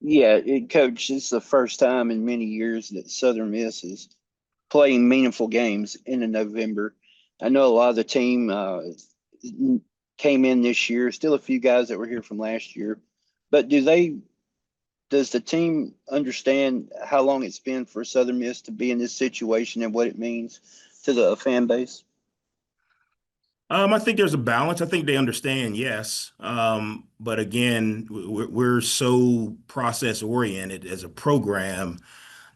Yeah, Coach, it's the first time in many years that Southern Miss is playing meaningful games in November. I know a lot of the team came in this year, still a few guys that were here from last year, but does the team understand how long it's been for Southern Miss to be in this situation and what it means to the fan base? I think there's a balance. I think they understand, yes. But again, we're so process oriented as a program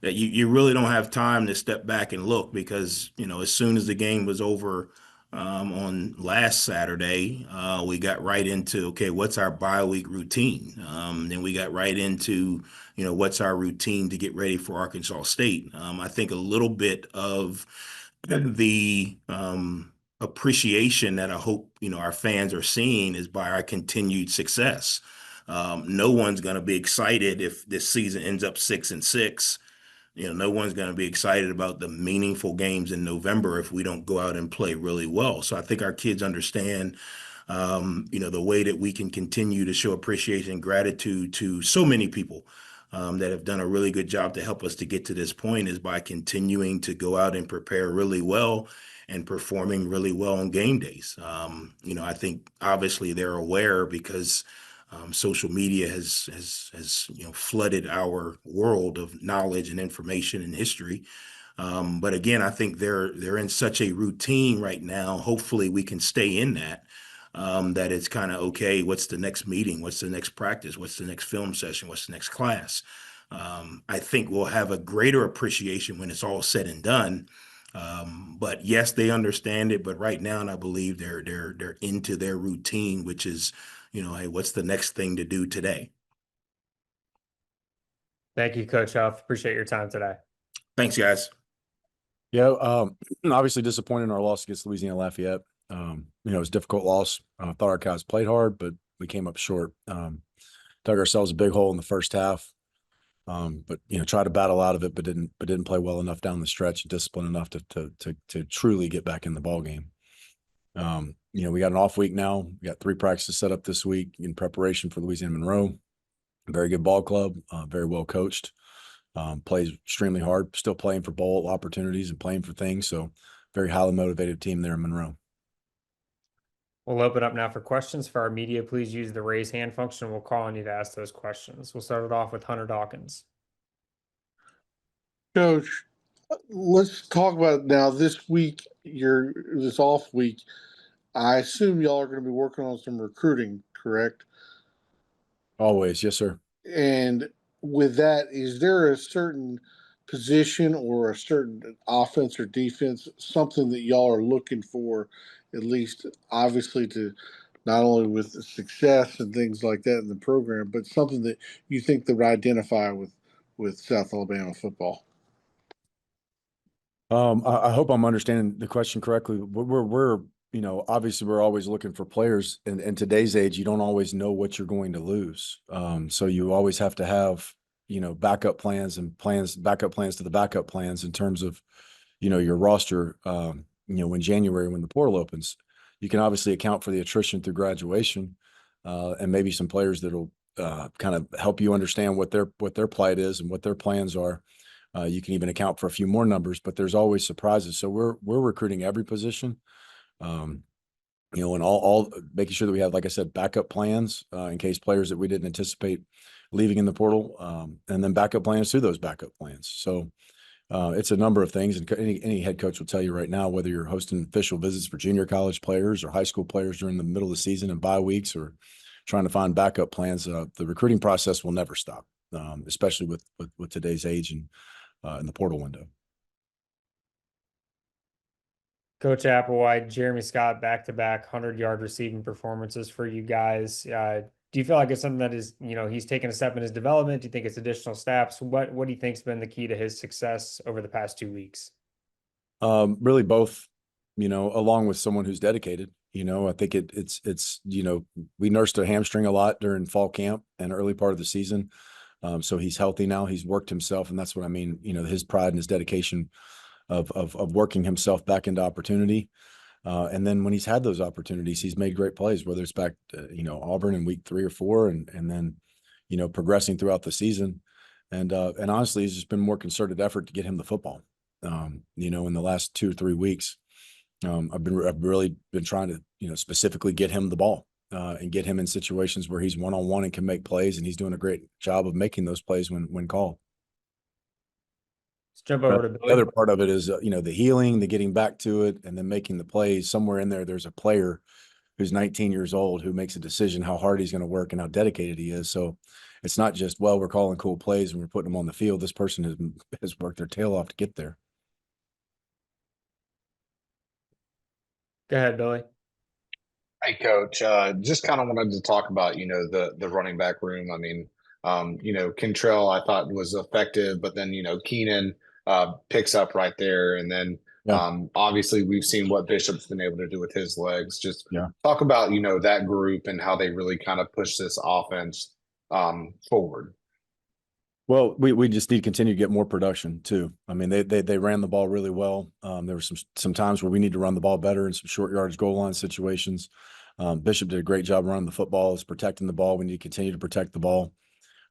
that you really don't have time to step back and look, because, as soon as the game was over on last Saturday, we got right into, okay, what's our bye week routine? Then we got right into, what's our routine to get ready for Arkansas State? I think a little bit of the appreciation that I hope, our fans are seeing is by our continued success. No one's going to be excited if this season ends up 6-6. No one's going to be excited about the meaningful games in November if we don't go out and play really well. So I think our kids understand, the way that we can continue to show appreciation and gratitude to so many people that have done a really good job to help us to get to this point is by continuing to go out and prepare really well and performing really well on game days. I think obviously they're aware because social media has flooded our world of knowledge and information and history. But again, I think they're in such a routine right now. Hopefully we can stay in that. That it's kind of okay, what's the next meeting? What's the next practice? What's the next film session? What's the next class? I think we'll have a greater appreciation when it's all said and done. But yes, they understand it. But right now, and I believe they're into their routine, which is, hey, what's the next thing to do today? Thank you, Coach Huff. Appreciate your time today. Thanks, guys. Yeah, obviously disappointed in our loss against Louisiana Lafayette. It was a difficult loss. Thought our guys played hard, but we came up short. Dug ourselves a big hole in the first half. But tried to battle out of it, but didn't play well enough down the stretch, disciplined enough to truly get back in the ball game. We got an off week now. We got 3 practices set up this week in preparation for Louisiana Monroe. Very good ball club, very well coached. Plays extremely hard, still playing for bowl opportunities and playing for things. So very highly motivated team there in Monroe. We'll open up now for questions. For our media, please use the raise hand function. We'll call on you to ask those questions. We'll start it off with Hunter Dawkins. Coach, let's talk about now this week, this off week. I assume y'all are going to be working on some recruiting, correct? Always, yes, sir. And with that, is there a certain position or a certain offense or defense, something that y'all are looking for, at least obviously to not only with the success and things like that in the program, but something that you think that would identify with South Alabama football? I hope I'm understanding the question correctly. We're obviously we're always looking for players. In today's age, you don't always know what you're going to lose. So you always have to have, backup plans to the backup plans in terms of, your roster, when the portal opens. You can obviously account for the attrition through graduation, and maybe some players that'll kind of help you understand what their plight is and what their plans are. You can even account for a few more numbers, but there's always surprises. So we're recruiting every position, and all making sure that we have, like I said, backup plans in case players that we didn't anticipate leaving in the portal, and then backup plans through those backup plans. So it's a number of things, and any head coach will tell you right now, whether you're hosting official visits for junior college players or high school players during the middle of the season and bye weeks, or trying to find backup plans, the recruiting process will never stop, especially with today's age and in the portal window. Coach Applewhite, Jeremy Scott, back-to-back 100-yard receiving performances for you guys. Do you feel like it's something that is, he's taken a step in his development? Do you think it's additional steps? What do you think's been the key to his success over the past 2 weeks? Really both, along with someone who's dedicated. I think it's we nursed a hamstring a lot during fall camp and early part of the season. So he's healthy now. He's worked himself, and that's what I mean. His pride and his dedication of working himself back into opportunity. And then when he's had those opportunities, he's made great plays, whether it's back, Auburn in week 3 or 4, and then, progressing throughout the season. And honestly, it's just been more concerted effort to get him the football. In the last 2 or 3 weeks, I've really been trying to, specifically get him the ball and get him in situations where he's one-on-one and can make plays. And he's doing a great job of making those plays when called. Let's jump over to The Billy. other part of it is, the healing, the getting back to it, and then making the plays. Somewhere in there, there's a player who's 19 years old who makes a decision how hard he's going to work and how dedicated he is. So it's not just, well, we're calling cool plays and we're putting them on the field. This person has worked their tail off to get there. Go ahead, Billy. Hey, Coach. Just kind of wanted to talk about, the running back room. I mean, Kentrell I thought was effective, but then, Kinne picks up right there. And then obviously we've seen what Bishop's been able to do with his legs. Just talk about, that group and how they really kind of push this offense forward. Well, we just need to continue to get more production too. I mean, they ran the ball really well. There were some times where we need to run the ball better in some short yardage goal line situations. Bishop did a great job running the football, is protecting the ball. We need to continue to protect the ball.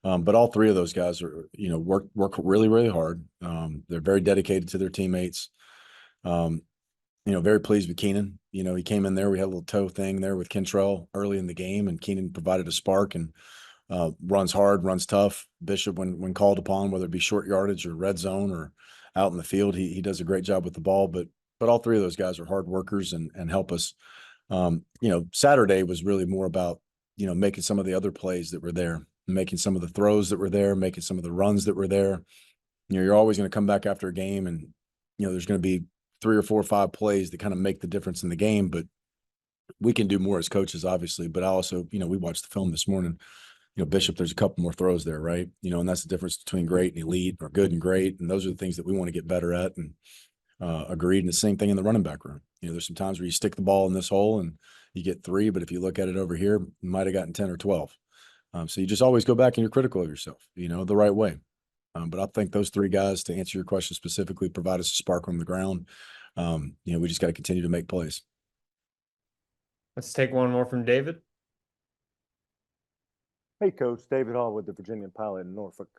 But all three of those guys are, work really, really hard. They're very dedicated to their teammates. Very pleased with Kinne. He came in there. We had a little toe thing there with Kentrell early in the game, and Kinne provided a spark and runs hard, runs tough. Bishop, when called upon, whether it be short yardage or red zone or out in the field, he does a great job with the ball. But all three of those guys are hard workers and help us. Saturday was really more about, making some of the other plays that were there, making some of the throws that were there, making some of the runs that were there. You're always going to come back after a game and, there's going to be 3 or 4 or 5 plays that kind of make the difference in the game. But we can do more as coaches, obviously. But I also, we watched the film this morning. Bishop, there's a couple more throws there, right? And that's the difference between great and elite, or good and great. And those are the things that we want to get better at. And agreed. And the same thing in the running back room. There's some times where you stick the ball in this hole and you get 3, but if you look at it over here, you might have gotten 10 or 12. So you just always go back and you're critical of yourself, the right way. But I think those 3 guys, to answer your question specifically, provide us a spark on the ground. We just got to continue to make plays. Let's take one more from David. Hey, Coach. David Hall with the Virginia Pilot in Norfolk.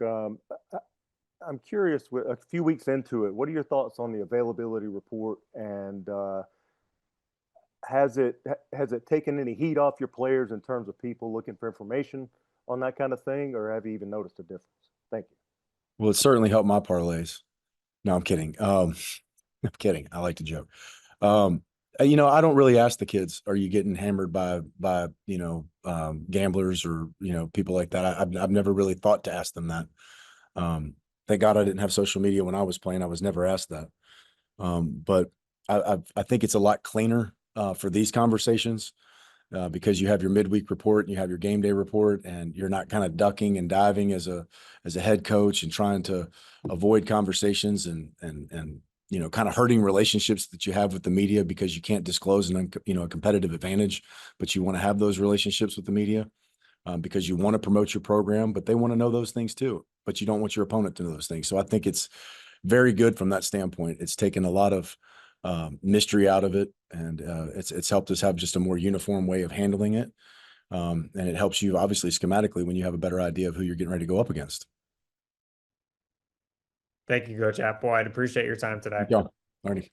I'm curious, with a few weeks into it, what are your thoughts on the availability report, and has it taken any heat off your players in terms of people looking for information on that kind of thing, or have you even noticed a difference? Thank you. Well, it certainly helped my parlays. No, I'm kidding. I'm kidding. I like to joke. I don't really ask the kids, are you getting hammered by gamblers or, people like that. I've never really thought to ask them that. Thank God I didn't have social media when I was playing. I was never asked that. But I think it's a lot cleaner for these conversations because you have your midweek report and you have your game day report, and you're not kind of ducking and diving as a head coach and trying to avoid conversations and kind of hurting relationships that you have with the media because you can't disclose a competitive advantage, but you want to have those relationships with the media because you want to promote your program, but they want to know those things too, but you don't want your opponent to know those things. So I think it's very good from that standpoint. It's taken a lot of mystery out of it, and it's helped us have just a more uniform way of handling it. And it helps you obviously schematically when you have a better idea of who you're getting ready to go up against. Thank you, Coach Applewhite. Appreciate your time today. Thank y'all. Alrighty.